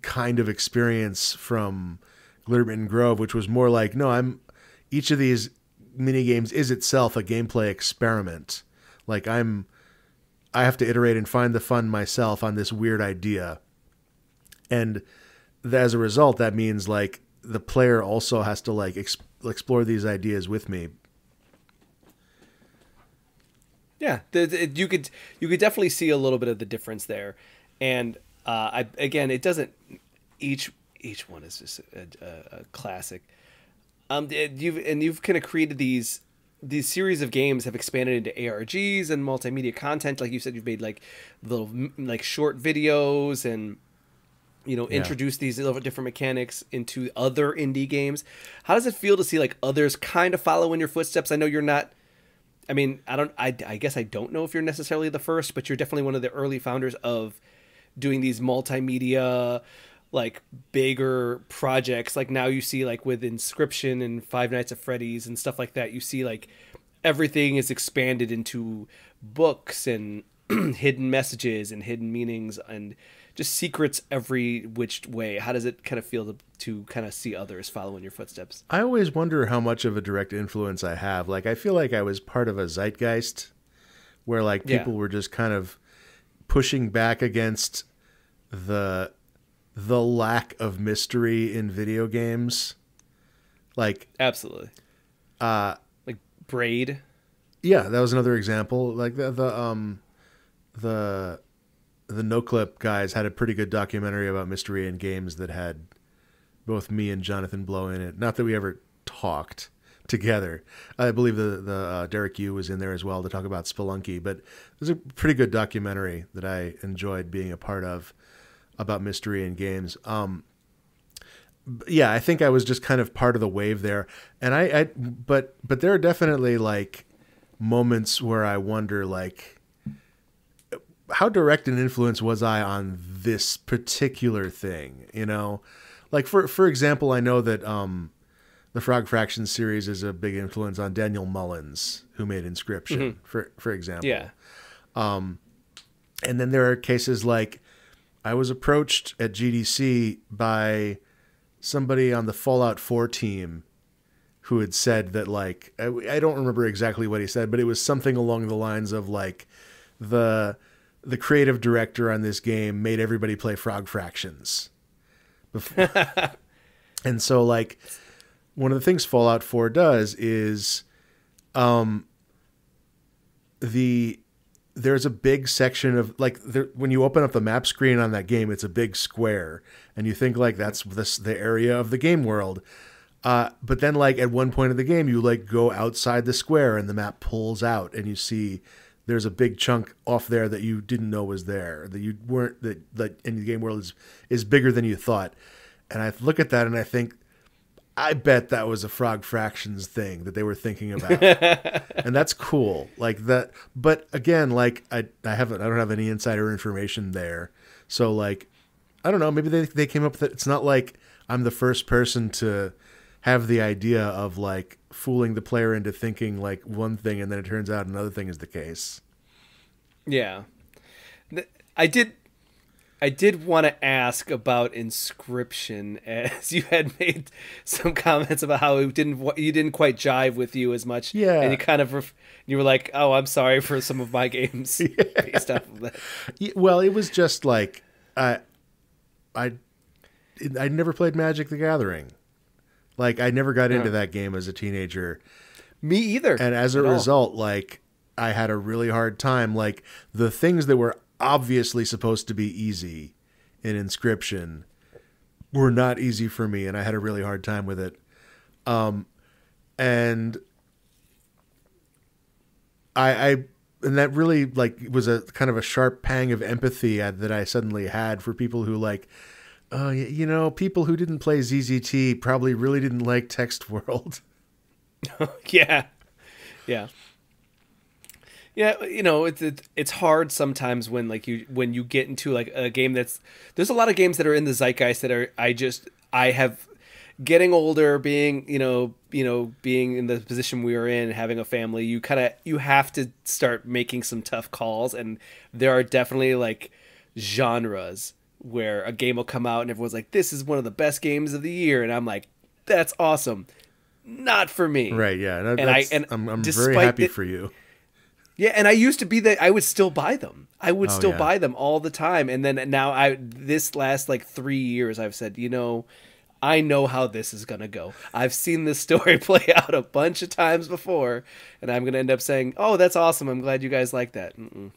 kind of experience from Glitterbitten Grove, which was more like, no, each of these mini games is itself a gameplay experiment. Like I have to iterate and find the fun myself on this weird idea. And as a result, that means like the player also has to like explore these ideas with me. Yeah, you could definitely see a little bit of the difference there, and it doesn't. Each one is just a classic. You've kind of created these these series of games have expanded into ARGs and multimedia content. Like you said, you've made like little like short videos and introduce these little different mechanics into other indie games. How does it feel to see like others kind of follow in your footsteps? I know you're not. I mean, I guess I don't know if you're necessarily the first, but you're definitely one of the early founders of doing these multimedia, like bigger projects. Like now you see like with Inscription and Five Nights at Freddy's and stuff like that, you see like everything is expanded into books and hidden messages and hidden meanings and just secrets every which way. How does it kind of feel to kind of see others follow in your footsteps? I always wonder how much of a direct influence I have. Like, I feel like I was part of a zeitgeist where like people were just kind of pushing back against the lack of mystery in video games. Like, absolutely. Like Braid. Yeah, that was another example. Like the NoClip guys had a pretty good documentary about mystery in games that had both me and Jonathan Blow in it. Not that we ever talked together. I believe the Derek Yu was in there as well to talk about Spelunky, but it was a pretty good documentary that I enjoyed being a part of about mystery in games. Yeah, I think I was just kind of part of the wave there. And but there are definitely like moments where I wonder like, how direct an influence was I on this particular thing? You know, like for example, I know that the Frog Fraction series is a big influence on Daniel Mullins, who made Inscription, for example. Yeah. And then there are cases like I was approached at GDC by somebody on the Fallout 4 team who had said that like, I don't remember exactly what he said, but it was something along the lines of like the creative director on this game made everybody play Frog Fractions. And so like one of the things Fallout 4 does is there's a big section of like when you open up the map screen on that game, it's a big square and you think like that's the area of the game world. But then like at one point of the game, you like go outside the square and the map pulls out and you see there's a big chunk off there that you didn't know was there, that you weren't, that in the game world is bigger than you thought. And I look at that and I think, I bet that was a Frog Fractions thing that they were thinking about. And that's cool. Like that. But again, like I don't have any insider information there. So like, I don't know, maybe they came up with it. It's not like I'm the first person to have the idea of like fooling the player into thinking like one thing and then it turns out another thing is the case. Yeah. I did want to ask about Inscription, as you had made some comments about how you didn't quite jive with you as much. Yeah. And you kind of you were like, "Oh, I'm sorry for some of my games based off of that." Well, it was just like I never played Magic the Gathering. Like, I never got into that game as a teenager. Me either. And as a result, like, I had a really hard time. Like, the things that were obviously supposed to be easy in Inscription were not easy for me, and I had a really hard time with it. And and that really, like, was a kind of a sharp pang of empathy that I suddenly had for people who, like, people who didn't play ZZT probably really didn't like Text World. Yeah. Yeah. Yeah, it's hard sometimes when when you get into like a game there's a lot of games that are in the zeitgeist that I have getting older, being being in the position we are in, having a family, you have to start making some tough calls, and there are definitely like genres where a game will come out and everyone's like, this is one of the best games of the year, and I'm like, that's awesome. Not for me. Right, yeah. I'm very happy for you. Yeah, and I used to be that I would still buy them. I would still buy them all the time. And then now this last like 3 years I've said, I know how this is going to go. I've seen this story play out a bunch of times before, and I'm going to end up saying, "Oh, that's awesome. I'm glad you guys like that." No.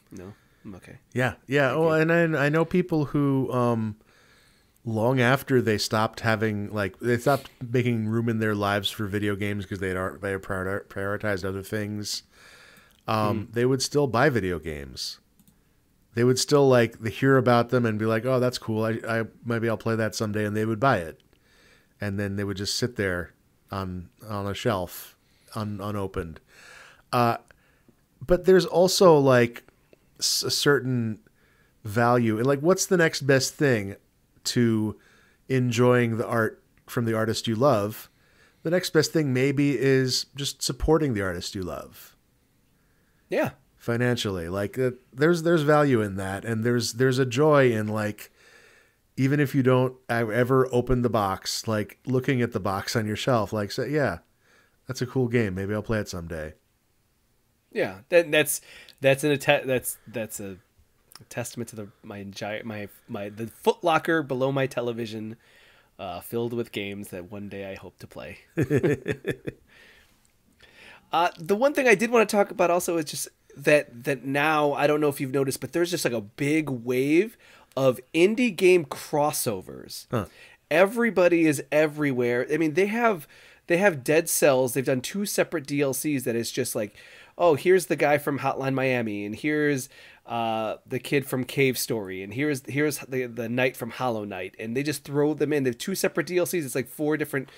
I'm okay. Yeah. Oh, and I know people who long after they stopped having they stopped making room in their lives for video games because they had prioritized other things. They would still buy video games. They would still they hear about them and be like, "Oh, that's cool. I maybe I'll play that someday," and they would buy it, and then they would just sit there on a shelf, unopened. But there's also a certain value and what's the next best thing to enjoying the art from the artist you love? The next best thing maybe is just supporting the artist you love. Yeah. Financially, there's value in that, and there's a joy in even if you don't ever open the box, looking at the box on your shelf, say, yeah, that's a cool game. Maybe I'll play it someday. Yeah, that's a testament to the foot locker below my television, filled with games that one day I hope to play. The one thing I did want to talk about also is just that now, I don't know if you've noticed, but there's just a big wave of indie game crossovers. Huh. Everybody is everywhere. I mean, they have Dead Cells. They've done 2 separate DLCs that is just oh, here's the guy from Hotline Miami, and here's the kid from Cave Story, and here's the knight from Hollow Knight, and they just throw them in. They have 2 separate DLCs. It's 4 different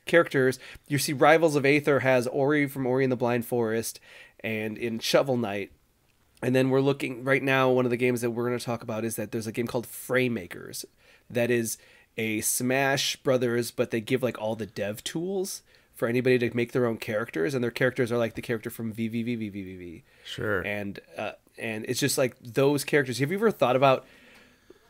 characters. You see Rivals of Aether has Ori from Ori and the Blind Forest, and in Shovel Knight. And then we're looking right now, one of the games that we're going to talk about is that there's a game called Framemakers that is a Smash Brothers, but they give all the dev tools for anybody to make their own characters, and their characters are the character from VVVVVV. Sure. And it's just those characters. Have you ever thought about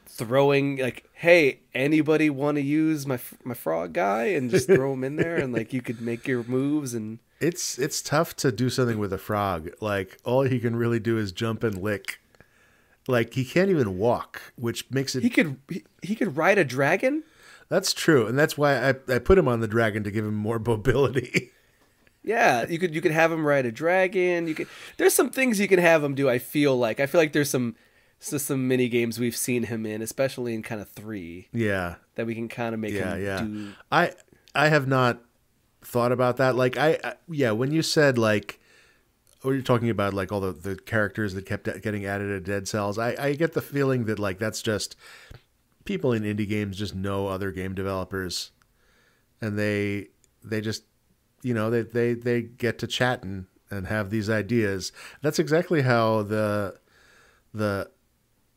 throwing hey, anybody want to use my frog guy, and just throw him in there, and you could make your moves? And it's tough to do something with a frog. All he can really do is jump and lick. He can't even walk, which makes it. He could ride a dragon. That's true, and that's why I put him on the dragon, to give him more mobility. Yeah, you could have him ride a dragon. There's some things you can have him do. I feel like there's some mini games we've seen him in, especially in kind of 3. Yeah, that we can kind of make him do. I have not thought about that. When you said or you're talking about all the characters that kept getting added to Dead Cells, I get the feeling that that's just people in indie games just know other game developers, and they just they get to chat and have these ideas. That's exactly how the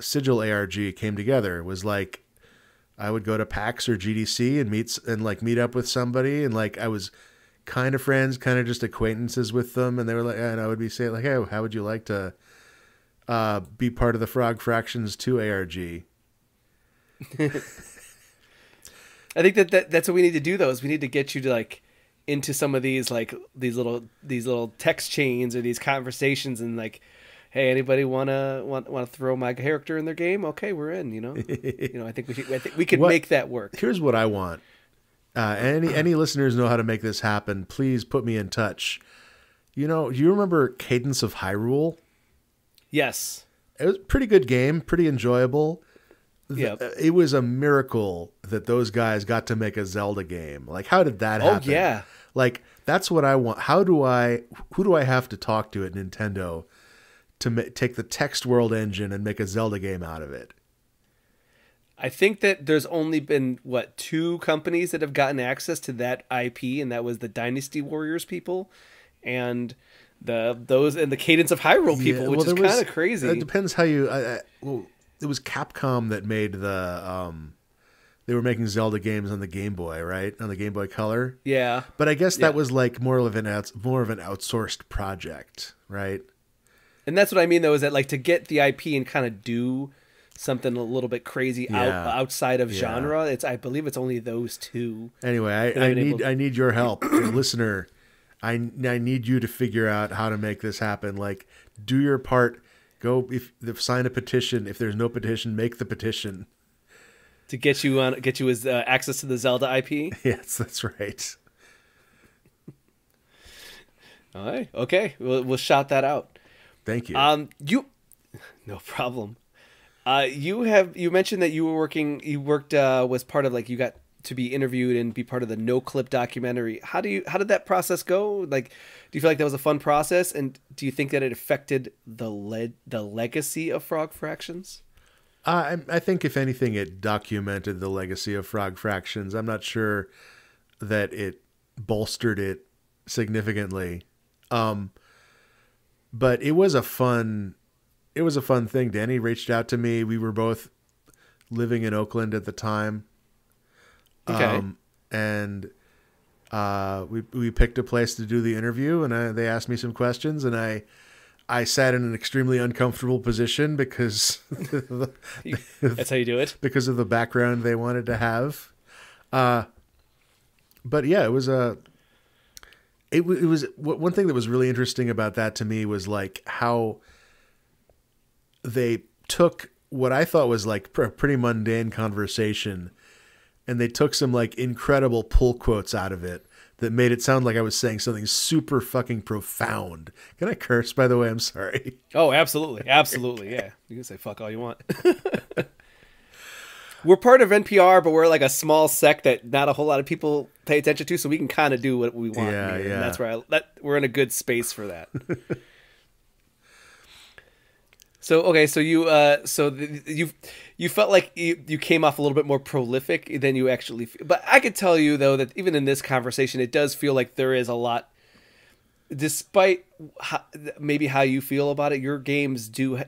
Sigil ARG came together. It was I would go to PAX or GDC and meet up with somebody, and I was kind of friends, kind of just acquaintances with them, and they were and I would be saying hey, how would you like to be part of the Frog Fractions 2 ARG? I think that's what we need to do, though, is we need to get you to into some of these these little text chains or these conversations, and hey, anybody wanna throw my character in their game? Okay, we're in. I think we could make that work. Here's what I want. Any listeners know how to make this happen? Please put me in touch. Do you remember Cadence of Hyrule? Yes, it was a pretty good game, pretty enjoyable. Yeah, it was a miracle that those guys got to make a Zelda game. How did that happen? Oh yeah, that's what I want. Who do I have to talk to at Nintendo to take the Text World engine and make a Zelda game out of it? I think that there's only been 2 companies that have gotten access to that IP, and that was the Dynasty Warriors people and the Cadence of Hyrule people, which is kind of crazy. It depends how you. It was Capcom that made they were making Zelda games on the Game Boy, right? On the Game Boy Color. Yeah. But I guess that was more of an outsourced project, right? And that's what I mean, though, is that to get the IP and kind of do something a little bit crazy outside of genre, I believe it's only those 2. Anyway, I need your help, listener. I need you to figure out how to make this happen. Do your part. Go sign a petition. If there's no petition, make the petition to get you as access to the Zelda IP. Yes, that's right. All right, okay, we'll shout that out. Thank you. No problem. You mentioned that you worked was part of like you got to be interviewed and be part of the No Clip documentary. How did that process go? Like, do you feel like that was a fun process, and do you think that it affected the legacy of Frog Fractions? I think if anything, it documented the legacy of Frog Fractions. I'm not sure that it bolstered it significantly. But it was a fun thing. Danny reached out to me. We were both living in Oakland at the time. Okay. And we picked a place to do the interview, and they asked me some questions, and I sat in an extremely uncomfortable position because That's how you do it. because of the background they wanted to have. But yeah, it was one thing that was really interesting about that to me was like how they took what I thought was like a pretty mundane conversation, and they took some like incredible pull quotes out of it that made it sound like I was saying something super fucking profound. Can I curse, by the way? I'm sorry. Oh, absolutely. Absolutely. Yeah. You can say fuck all you want. We're part of NPR, but we're like a small sect that not a whole lot of people pay attention to, so we can kind of do what we want. Yeah, here, yeah. And that's where we're in a good space for that. So okay, so you felt like you came off a little bit more prolific than you actually. But I could tell you though that even in this conversation, it does feel like there is a lot. Despite maybe how you feel about it, your games do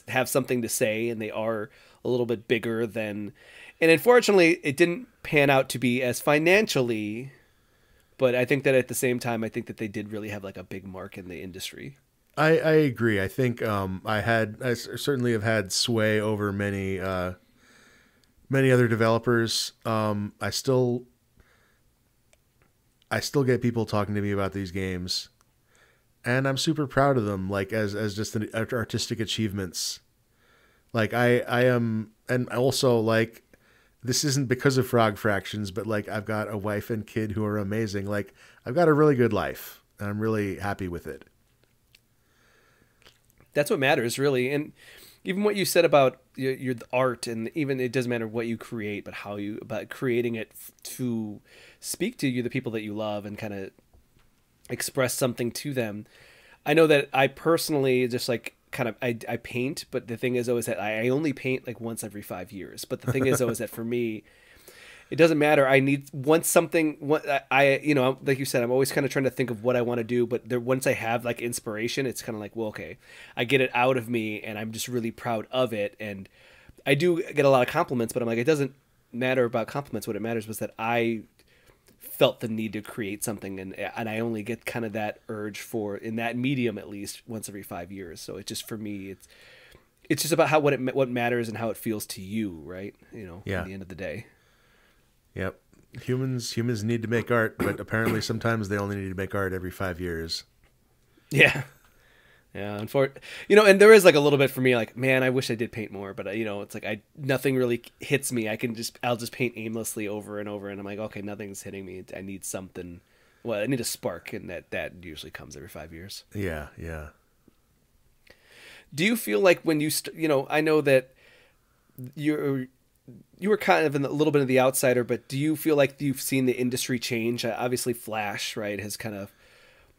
have something to say, and they are a little bit bigger than. And unfortunately, it didn't pan out to be as financially. But I think that at the same time, I think that they did really have like a big mark in the industry. I agree. I think I certainly have had sway over many other developers. I still get people talking to me about these games, and I'm super proud of them. Like as just artistic achievements. Like I am, and also like this isn't because of Frog Fractions, but like I've got a wife and kid who are amazing. Like I've got a really good life, and I'm really happy with it. That's what matters, really. And even what you said about your art, and even it doesn't matter what you create, but how you about creating it to speak to you, the people that you love, and kind of express something to them. I know that I personally just like kind of I paint, but the thing is always that I only paint like once every 5 years. But the thing is always that for me, it doesn't matter. I need once something. What like you said, I'm always kind of trying to think of what I want to do. But once I have like inspiration, it's kind of like, well, okay, I get it out of me, and I'm just really proud of it. And I do get a lot of compliments, but I'm like, it doesn't matter about compliments. What it matters was that I felt the need to create something, and I only get kind of that urge for in that medium at least once every 5 years. So it just for me, it's just about what matters and how it feels to you, right? Yeah. At the end of the day. Yep. Humans need to make art, but apparently sometimes they only need to make art every 5 years. Yeah. Yeah. And there is like a little bit for me, like, man, I wish I did paint more, but it's like nothing really hits me. I'll just paint aimlessly over and over. And I'm like, okay, nothing's hitting me. I need something. Well, I need a spark. And that usually comes every 5 years. Yeah. Yeah. Do you feel like when I know that you were kind of a little bit of the outsider, but do you feel like you've seen the industry change? Obviously, Flash, right, has kind of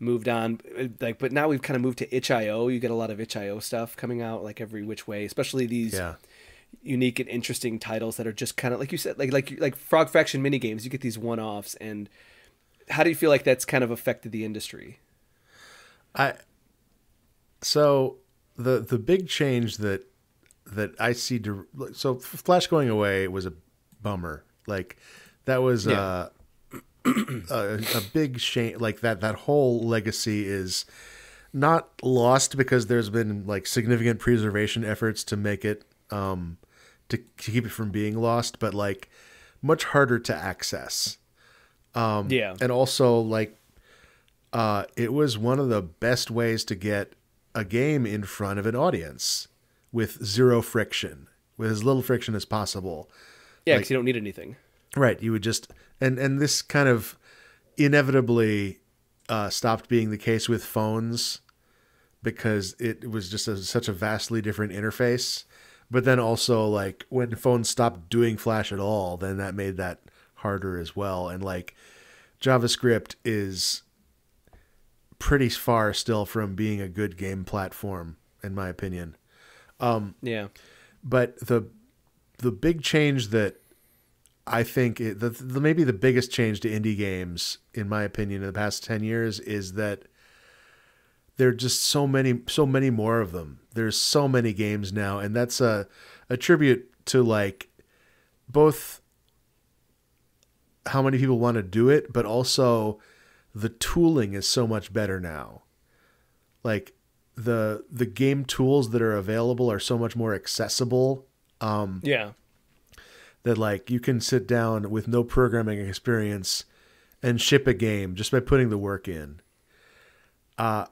moved on, like, but now we've kind of moved to itch.io. You get a lot of itch.io stuff coming out, like every which way, especially these unique and interesting titles that are just kind of like you said, like Frog Fraction mini games. You get these one-offs, and how do you feel like that's kind of affected the industry? So the big change that I see. So Flash going away was a bummer. Like that was a big shame. Like that whole legacy is not lost because there's been like significant preservation efforts to make it to keep it from being lost, but like much harder to access. And also like it was one of the best ways to get a game in front of an audience. With zero friction, with as little friction as possible. Yeah, because you don't need anything. Right. You would just and this kind of inevitably stopped being the case with phones because it was just such a vastly different interface. But then also like when phones stopped doing Flash at all, then that made that harder as well. And like JavaScript is pretty far still from being a good game platform, in my opinion. Yeah. But the big change that I think maybe the biggest change to indie games, in my opinion, in the past 10 years is that there are just so many more of them. There's so many games now, and that's a tribute to like both how many people want to do it, but also the tooling is so much better now. Like the game tools that are available are so much more accessible. Yeah. That like you can sit down with no programming experience and ship a game just by putting the work in. And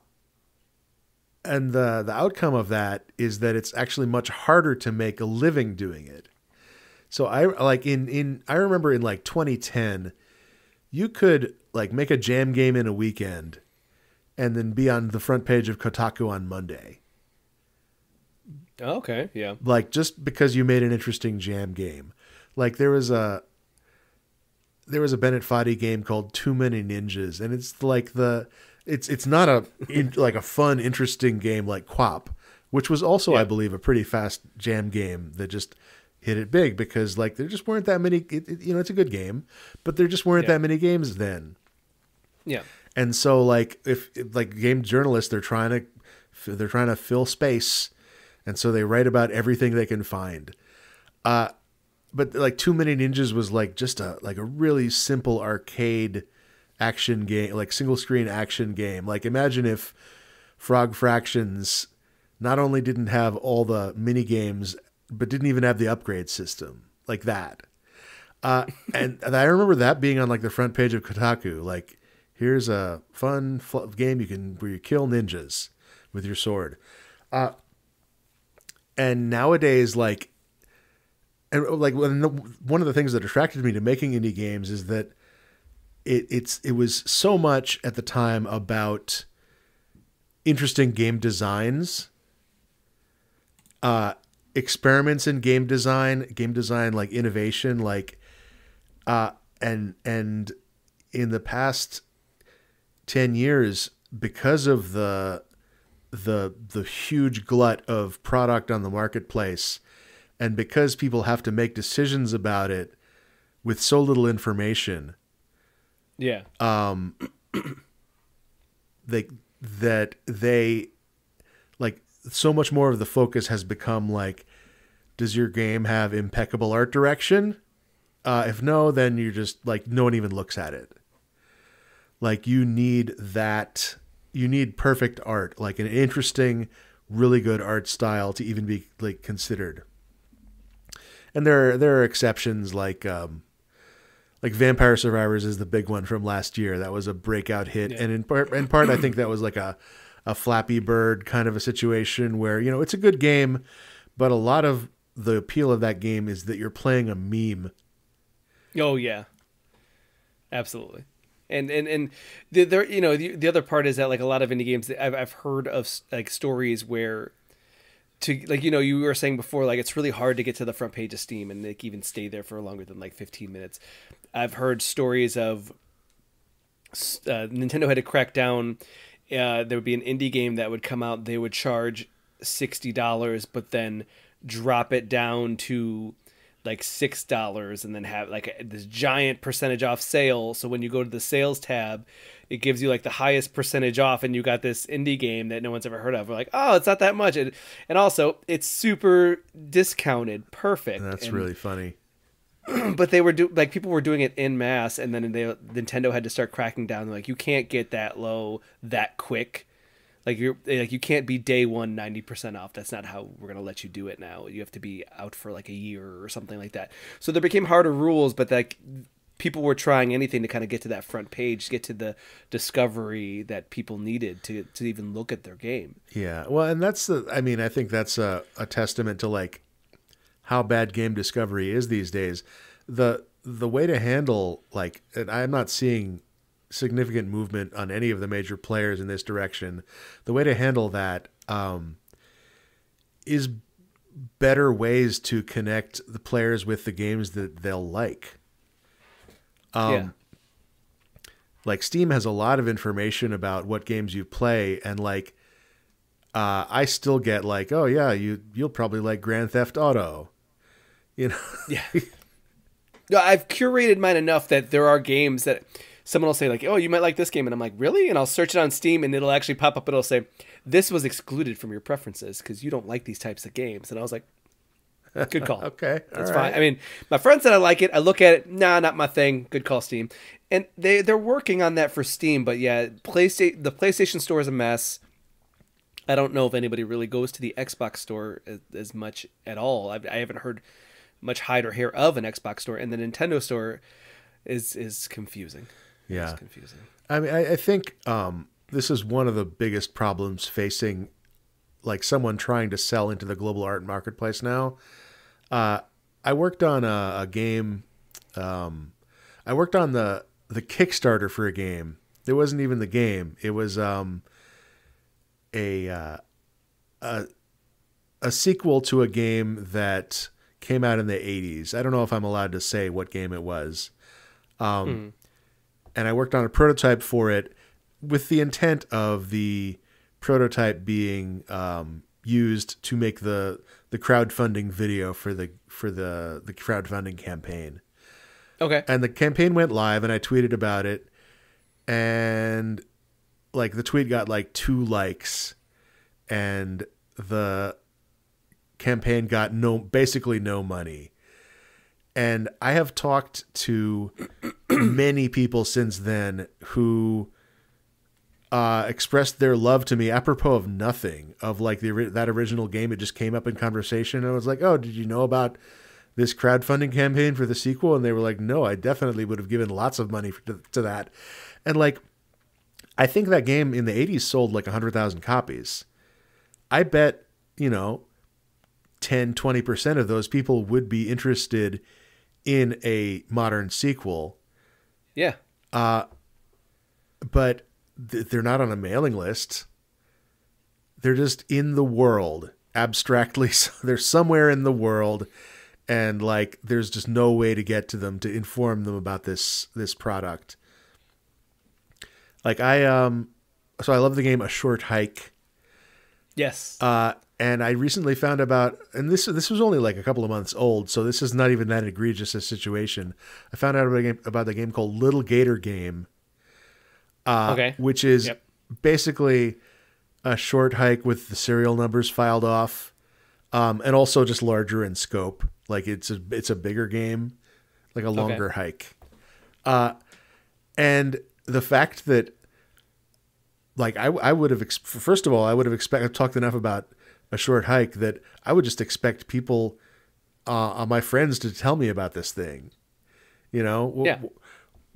the outcome of that is that it's actually much harder to make a living doing it. So I like I remember in like 2010, you could like make a jam game in a weekend and then be on the front page of Kotaku on Monday. Okay. Yeah. Like just because you made an interesting jam game. Like there was a Bennett Foddy game called Too Many Ninjas, and it's like it's not like a fun, interesting game like Quap, which was also, I believe, a pretty fast jam game that just hit it big because like there just weren't that many. It's a good game, but there just weren't that many games then. Yeah. And so like if like game journalists, they're trying to fill space, and so they write about everything they can find. But like Too Many Ninjas was like just a really simple arcade action game, like single screen action game. Like imagine if Frog Fractions not only didn't have all the mini games, but didn't even have the upgrade system like that. And I remember that being on like the front page of Kotaku. Like here's a fun game where you kill ninjas with your sword. And nowadays, like. And like one of the things that attracted me to making indie games is that it was so much at the time about interesting game designs, experiments in game design like innovation, like and in the past 10 years, because of the huge glut of product on the marketplace. And because people have to make decisions about it with so little information, they like so much more of the focus has become like, does your game have impeccable art direction? If no, then you're just like, no one even looks at it. Like you need perfect art, like an interesting, really good art style to even be like considered. And there are exceptions like Vampire Survivors is the big one from last year. That was a breakout hit, and in part I think that was like a Flappy Bird kind of a situation where it's a good game, but a lot of the appeal of that game is that you're playing a meme. Oh yeah, absolutely. And the other part is that like a lot of indie games I've heard of like stories where. To like you were saying before, like it's really hard to get to the front page of Steam and like even stay there for longer than like 15 minutes. I've heard stories of Nintendo had to crack down. There would be an indie game that would come out. They would charge $60, but then drop it down to like $6, and then have like this giant percentage off sale. So when you go to the sales tab, it gives you like the highest percentage off, and you got this indie game that no one's ever heard of. We're like, oh, it's not that much. And also it's super discounted. Perfect. That's really funny. But they were people were doing it en masse, and then Nintendo had to start cracking down. Like, you can't get that low that quick. Like you can't be day one 90% off. That's not how we're gonna let you do it now. You have to be out for like a year or something like that. So there became harder rules, but like people were trying anything to kind of get to that front page, get to the discovery that people needed to even look at their game. Yeah, well, and I think that's a testament to like how bad game discovery is these days. The way to handle like, and I'm not seeing significant movement on any of the major players in this direction. The way to handle that is better ways to connect the players with the games that they'll like. Like Steam has a lot of information about what games you play, and like I still get like, oh yeah, you'll probably like Grand Theft Auto, you know. Yeah. No, I've curated mine enough that there are games that someone will say like, oh, you might like this game, and I'm like, really? And I'll search it on Steam, and it'll actually pop up, and it'll say, this was excluded from your preferences because you don't like these types of games. And I was like, good call. Okay, that's fine. I mean, my friend said I like it. I look at it, nah, not my thing. Good call, Steam. And they're working on that for Steam, but yeah, the PlayStation Store is a mess. I don't know if anybody really goes to the Xbox Store as much at all. I haven't heard much hide or hair of an Xbox Store, and the Nintendo Store is confusing. Yeah, it's confusing. I mean, I think this is one of the biggest problems facing like someone trying to sell into the global art marketplace now. I worked on a game. I worked on the Kickstarter for a game. It wasn't even the game. It was a sequel to a game that came out in the 80s. I don't know if I'm allowed to say what game it was. And I worked on a prototype for it with the intent of the prototype being used to make the crowdfunding video for the crowdfunding campaign. Okay. And the campaign went live, and I tweeted about it, and like the tweet got like 2 likes, and the campaign got basically no money. And I have talked to many people since then who expressed their love to me apropos of nothing, of like that original game. It just came up in conversation, and I was like, oh, did you know about this crowdfunding campaign for the sequel? And they were like, no, I definitely would have given lots of money to that. And like, I think that game in the 80s sold like 100,000 copies. I bet, 10-20% of those people would be interested in a modern sequel. Yeah. But they're not on a mailing list. They're just in the world abstractly. They're somewhere in the world, and like there's just no way to get to them to inform them about this product. Like so I love the game A Short Hike. Yes. And I recently found about, and this was only like a couple of months old, so this is not even that egregious a situation. I found out about the game called Little Gator Game. Which is basically a short hike with the serial numbers filed off, and also just larger in scope. Like it's a bigger game, like a longer hike. And the fact that, like, I would have first of all, I would have expected. I've talked enough about A Short Hike that I would just expect people, my friends, to tell me about this thing.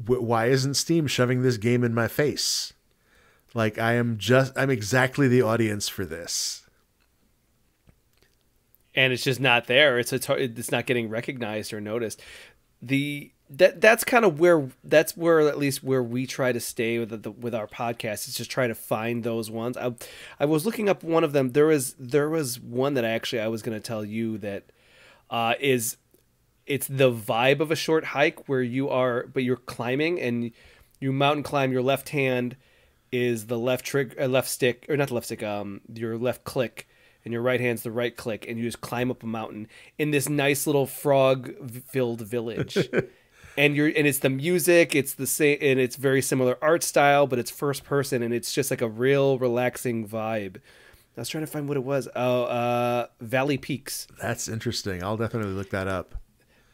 Why isn't Steam shoving this game in my face? Like I'm exactly the audience for this. And it's just not there. It's not getting recognized or noticed. That's where at least where we try to stay with our podcast. Is just try to find those ones. I was looking up one of them. There was one that I was going to tell you that it's the vibe of A Short Hike where you're climbing and you mountain climb. Your left hand is the left stick, or not the left stick, your left click, and your right hand's the right click, and you just climb up a mountain in this nice little frog-filled village. And it's the music, it's the same, and it's very similar art style, but it's first person, and it's just like a real relaxing vibe. I was trying to find what it was. Valley Peaks. That's interesting. I'll definitely look that up.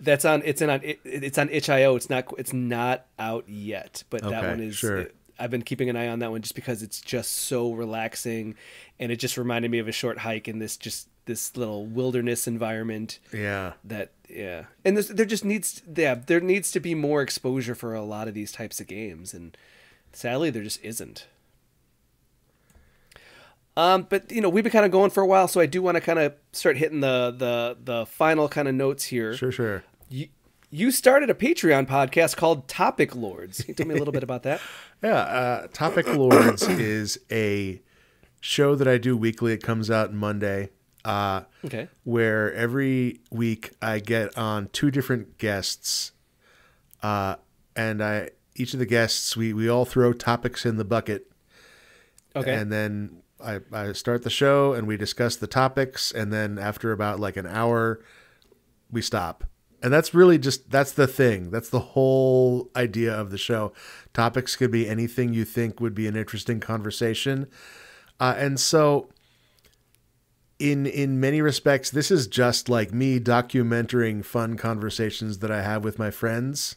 It's on itch.io. It's not out yet, but that one is. Sure. I've been keeping an eye on that one just because it's just so relaxing, and it just reminded me of A Short Hike in this little wilderness environment. Yeah. And there needs to be more exposure for a lot of these types of games, and sadly there just isn't. But we've been kind of going for a while, so I do want to kind of start hitting the final kind of notes here. Sure. You started a Patreon podcast called Topic Lords. Can you tell me a little bit about that? Yeah, Topic Lords is a show that I do weekly. It comes out Monday. Okay. where every week I get on 2 different guests, and each of the guests, we all throw topics in the bucket. Okay. And then I start the show and we discuss the topics, and then after about like an hour, we stop. And that's really that's the thing. That's the whole idea of the show. Topics could be anything you think would be an interesting conversation. And so in many respects, this is just like me documenting fun conversations that I have with my friends.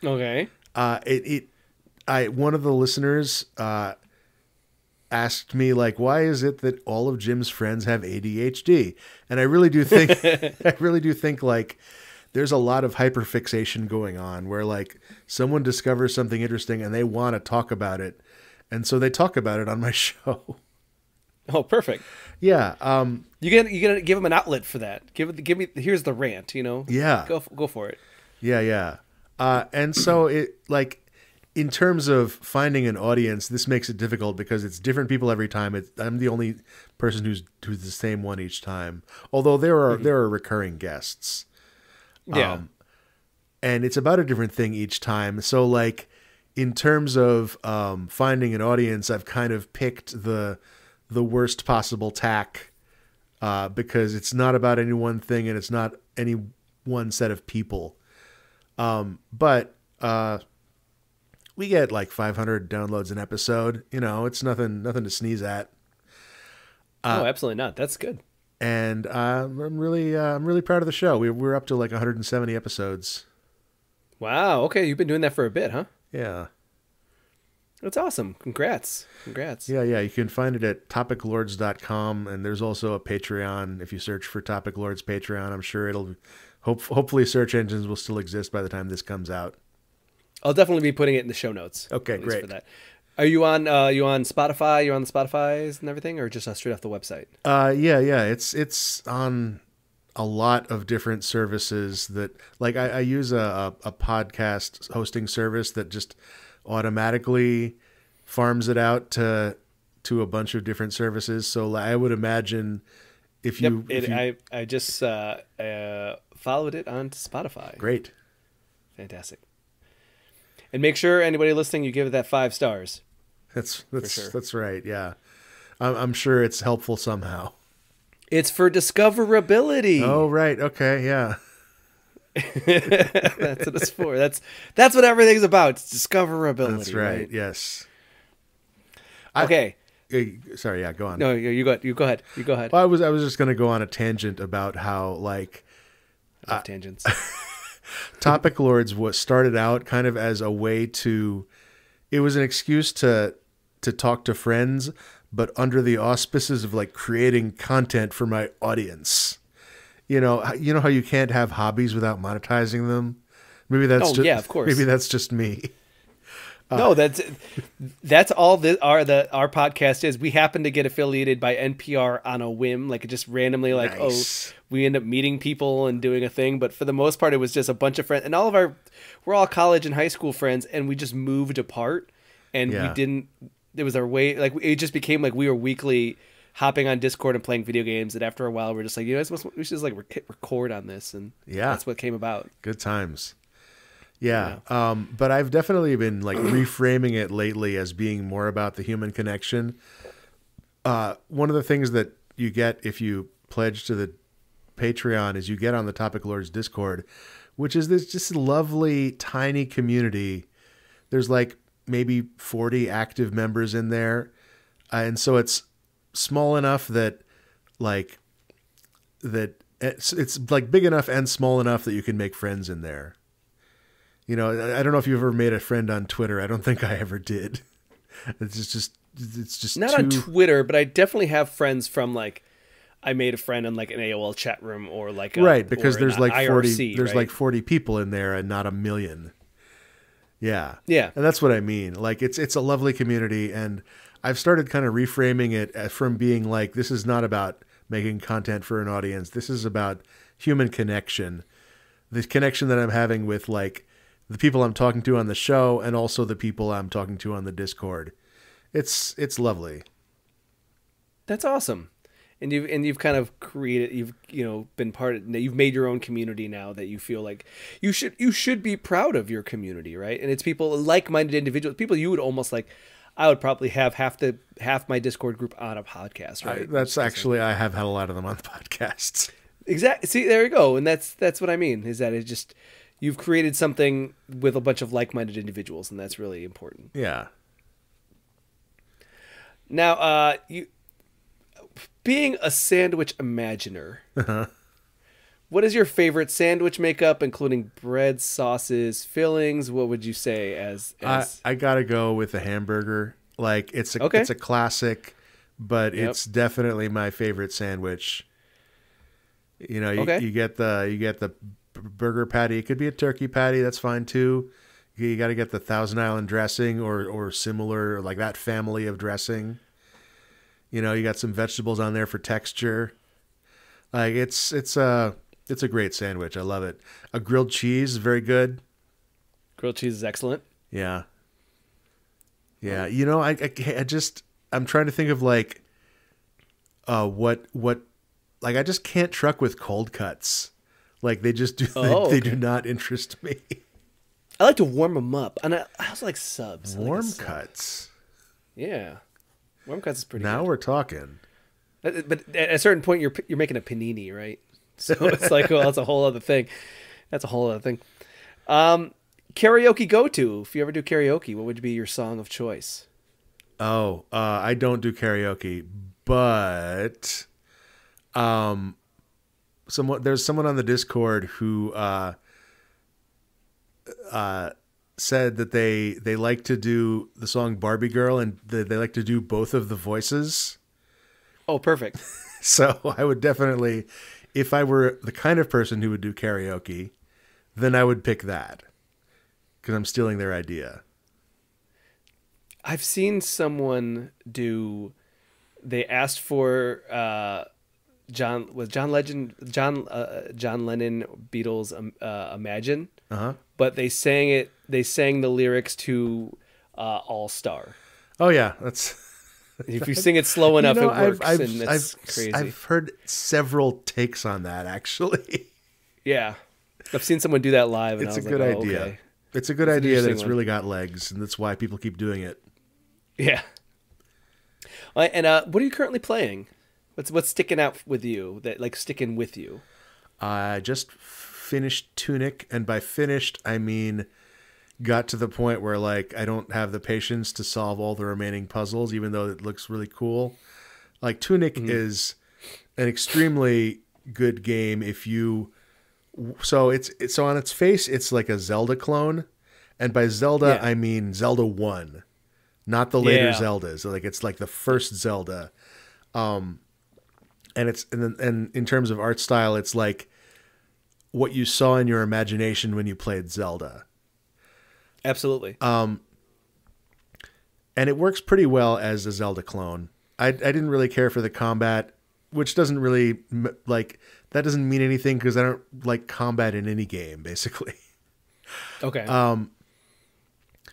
Okay. One of the listeners asked me, like, why is it that all of Jim's friends have ADHD? And I really do think like there's a lot of hyperfixation going on where like someone discovers something interesting and they want to talk about it. And so they talk about it on my show. Oh, perfect. Yeah. You gotta give them an outlet for that. Give me, here's the rant, you know? Yeah. Go for it. Yeah. And so it, like, in terms of finding an audience, this makes it difficult because it's different people every time. I'm the only person who's the same one each time. Although there are recurring guests. Yeah. And it's about a different thing each time. So like in terms of finding an audience, I've kind of picked the worst possible tack because it's not about any one thing and it's not any one set of people. But we get like 500 downloads an episode. You know, it's nothing to sneeze at. Oh, absolutely not. That's good. And I'm really proud of the show. We're up to like 170 episodes. Wow. Okay, you've been doing that for a bit, huh? Yeah. That's awesome. Congrats. Yeah. You can find it at topiclords.com, and there's also a Patreon. If you search for Topic Lords Patreon, I'm sure it'll hopefully search engines will still exist by the time this comes out. I'll definitely be putting it in the show notes. Okay, great. For that. Are you on Spotify? You're on the Spotify's and everything, or just straight off the website? Yeah. It's on a lot of different services that, like, I use a podcast hosting service that just automatically farms it out to a bunch of different services. So I would imagine I just followed it on Spotify. Great. Fantastic. And make sure anybody listening, you give it that 5 stars. That's sure. That's right. Yeah. I'm sure it's helpful somehow. It's for discoverability. Oh, right. Okay. Yeah. That's what it's for. That's what everything's about. It's discoverability. That's right. Yes. Okay. Sorry. Yeah. Go on. No, you go ahead. You go ahead. Well, I was just going to go on a tangent about how, like, tangents. Topic Lords started out kind of as a way it was an excuse to talk to friends, but under the auspices of like creating content for my audience. You know how you can't have hobbies without monetizing them. Maybe that's yeah, of course. Maybe that's just me. No, that's all our podcast is. We happen to get affiliated by NPR on a whim, like just randomly, like, nice. We end up meeting people and doing a thing. But for the most part, it was just a bunch of friends, and we're all college and high school friends, and we just moved apart, and we didn't. It was our way, like it just became like we were weekly hopping on Discord and playing video games, and after a while, we're just like, we should just like record on this, and that's what came about. Good times. Yeah. But I've definitely been like reframing it lately as being more about the human connection. One of the things that you get if you pledge to the Patreon is you get on the Topic Lords Discord, which is this just lovely tiny community. There's like maybe 40 active members in there. And so it's small enough that it's like big enough and small enough that you can make friends in there. You know, I don't know if you've ever made a friend on Twitter. I don't think I ever did. It's just not on Twitter, but I definitely have friends from like I made a friend in like an AOL chat room or like because there's like IRC, 40 there's right? like 40 people in there and not a million. Yeah. Yeah. And that's what I mean. Like it's a lovely community, and I've started kind of reframing it from being like, this is not about making content for an audience. This is about human connection. The connection that I'm having with like the people I'm talking to on the show and also the people I'm talking to on the Discord. It's lovely. That's awesome. And you've kind of created, been you've made your own community now that you feel like you should be proud of your community, right? And it's people, like-minded individuals, people you would almost like. I would probably have half my Discord group on a podcast, right? I have had a lot of them on the podcasts. Exactly. See, there you go. And that's what I mean, is that you've created something with a bunch of like-minded individuals, and that's really important. Yeah. Now, you being a sandwich imaginer, what is your favorite sandwich makeup, including bread, sauces, fillings? What would you say as... I gotta go with the hamburger. Like it's a classic, but it's definitely my favorite sandwich. You know, you get the burger patty. It could be a turkey patty. That's fine too. You got to get the Thousand Island dressing or similar, like that family of dressing. You know, you got some vegetables on there for texture. Like it's a great sandwich. I love it. A grilled cheese is very good. Grilled cheese is excellent. Yeah. Yeah. You know, I'm trying to think of like, what, like I just can't truck with cold cuts. Like they just do, they do not interest me. I like to warm them up. And I also like subs. Warm cuts. Yeah. Warm cuts is pretty good. Now we're talking. But at a certain point, you're making a panini, right? So it's like, well, that's a whole other thing. Karaoke go-to. If you ever do karaoke, what would be your song of choice? Oh, I don't do karaoke, but there's someone on the Discord who said that they like to do the song Barbie Girl, and they like to do both of the voices. Oh, perfect. So I would definitely, if I were the kind of person who would do karaoke, then I would pick that because I'm stealing their idea. I've seen someone do, they asked for John Lennon Beatles Imagine. Uh-huh. But they sang the lyrics to All Star. Oh yeah, that's if you sing it slow enough, it works. Crazy. I've heard several takes on that actually. Yeah, I've seen someone do that live. And it's a good idea. Okay. It's a good idea that it's really got legs, and that's why people keep doing it. Yeah. And what are you currently playing? What's sticking out with you? Sticking with you? I just finished Tunic, and by finished I mean got to the point where like I don't have the patience to solve all the remaining puzzles, even though it looks really cool. Like Tunic is an extremely good game if you so on its face it's like a Zelda clone, and by Zelda I mean Zelda 1, not the later Zeldas. Like it's like the first Zelda. And in terms of art style, it's like what you saw in your imagination when you played Zelda. Absolutely. And it works pretty well as a Zelda clone. I didn't really care for the combat, which doesn't really that doesn't mean anything because I don't like combat in any game, basically. Okay. I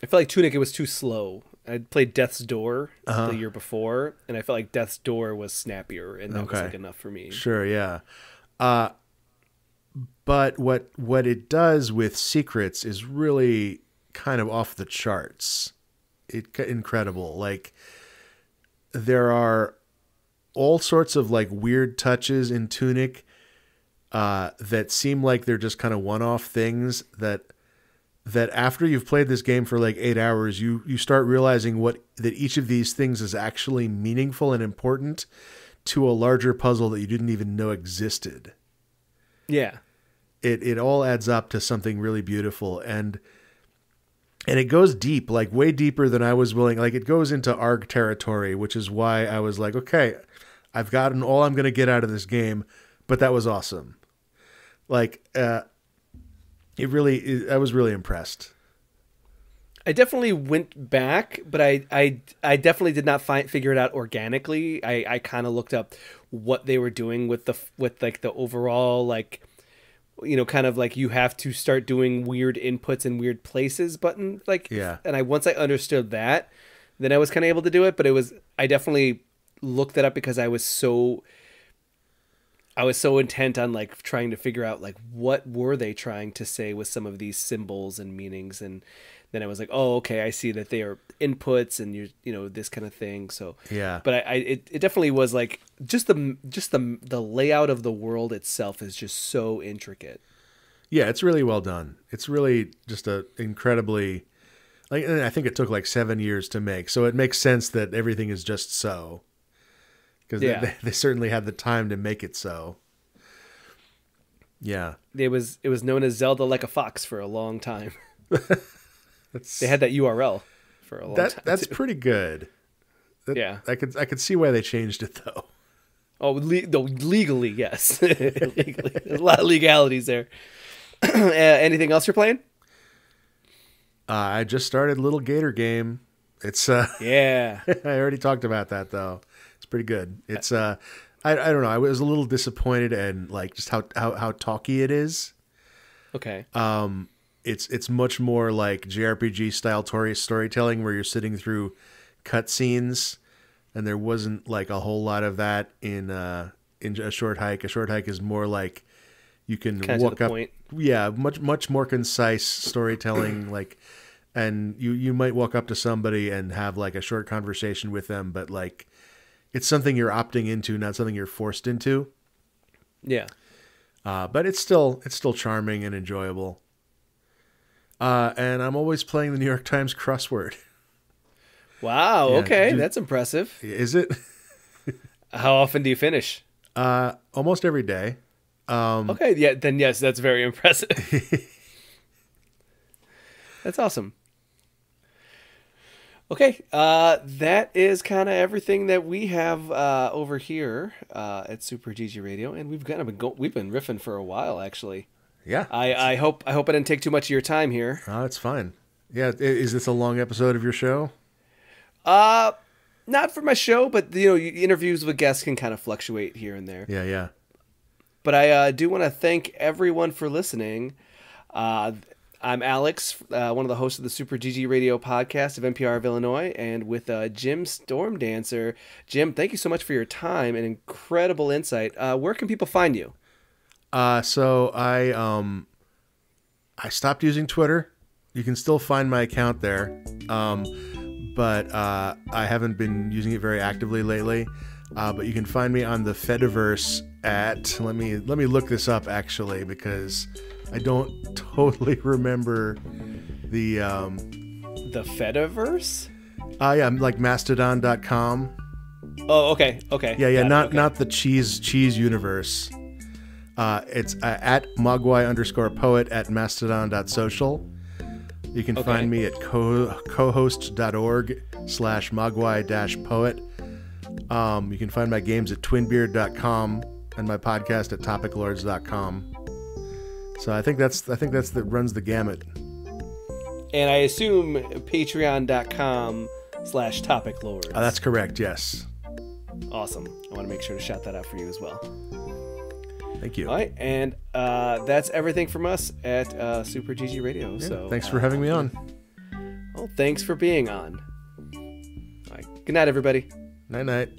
felt like Tunic, it was too slow. I played Death's Door the year before, and I felt like Death's Door was snappier, and that was like enough for me. Sure, yeah. But what it does with secrets is really kind of off the charts. Incredible. Like there are all sorts of like weird touches in Tunic that seem like they're just kind of one-off things that after you've played this game for like 8 hours, you start realizing that each of these things is actually meaningful and important to a larger puzzle that you didn't even know existed. Yeah. It all adds up to something really beautiful, and it goes deep, like way deeper than I was willing. Like it goes into ARG territory, which is why I was like, okay, I've gotten all I'm going to get out of this game, but that was awesome. Like, I was really impressed. I definitely went back, but I definitely did not figure it out organically. I kind of looked up what they were doing with the overall, like, you know, kind of like you have to start doing weird inputs in weird places button. Like, yeah. And once I understood that, then I was kind of able to do it. But I definitely looked that up because I was so I was so intent on like trying to figure out like what were they trying to say with some of these symbols and meanings, and then I was like, oh, okay, I see that they are inputs and you know this kind of thing. So Yeah. but it definitely was like just the layout of the world itself is just so intricate. Yeah, it's really well done. It's really just a incredibly, like, and I think it took like 7 years to make, so it makes sense that everything is just so, because they certainly had the time to make it so. Yeah, It was known as Zelda Like a Fox for a long time. They had that URL for a long time. That's too. pretty good. Yeah. I could see why they changed it though. Oh, legally, yes. Legally. There's a lot of legalities there. Anything else you're playing? I just started Little Gator Game. It's Yeah. I already talked about that though. It's pretty good. It's I don't know. I was a little disappointed and like just how talky it is. Okay. It's much more like JRPG style storytelling where you're sitting through cutscenes, and there wasn't like a whole lot of that in a short hike. A short hike is more like you can Kind of walk to the up. point. Yeah, much more concise storytelling. Like, and you might walk up to somebody and have like a short conversation with them, but like it's something you're opting into, not something you're forced into. Yeah. But it's still charming and enjoyable. And I'm always playing the New York Times crossword. Wow. Yeah, Okay. That's impressive. Is it? How often do you finish? Almost every day. Okay. Yeah. Then yes, that's very impressive. That's awesome. Okay. That is kind of everything that we have over here at Super GG Radio, and we've been riffing for a while actually. Yeah. I hope I didn't take too much of your time here. It's fine. Yeah. Is this a long episode of your show? Not for my show, but you know, interviews with guests can kind of fluctuate here and there. Yeah. But I do want to thank everyone for listening. I'm Alex, one of the hosts of the Super GG Radio podcast of NPR of Illinois, and with Jim Stormdancer. Jim, thank you so much for your time and incredible insight. Where can people find you? So I stopped using Twitter. You can still find my account there. But I haven't been using it very actively lately. But you can find me on the Fediverse at, let me look this up actually, because I don't totally remember the Fediverse? Yeah, I'm like mastodon.com. Oh, okay. Yeah, Got it, not the cheese universe. It's at mogwai_poet at mastodon.social. You can find me at cohost.org/mogwai-poet. You can find my games at twinbeard.com and my podcast at topiclords.com. So I think that runs the gamut. And I assume patreon.com/topiclords. That's correct, yes. Awesome. I want to make sure to shout that out for you as well. Thank you. All right, and that's everything from us at Super GG Radio. Yeah, So thanks for having me on. Well, thanks for being on. All right, good night, everybody. Night.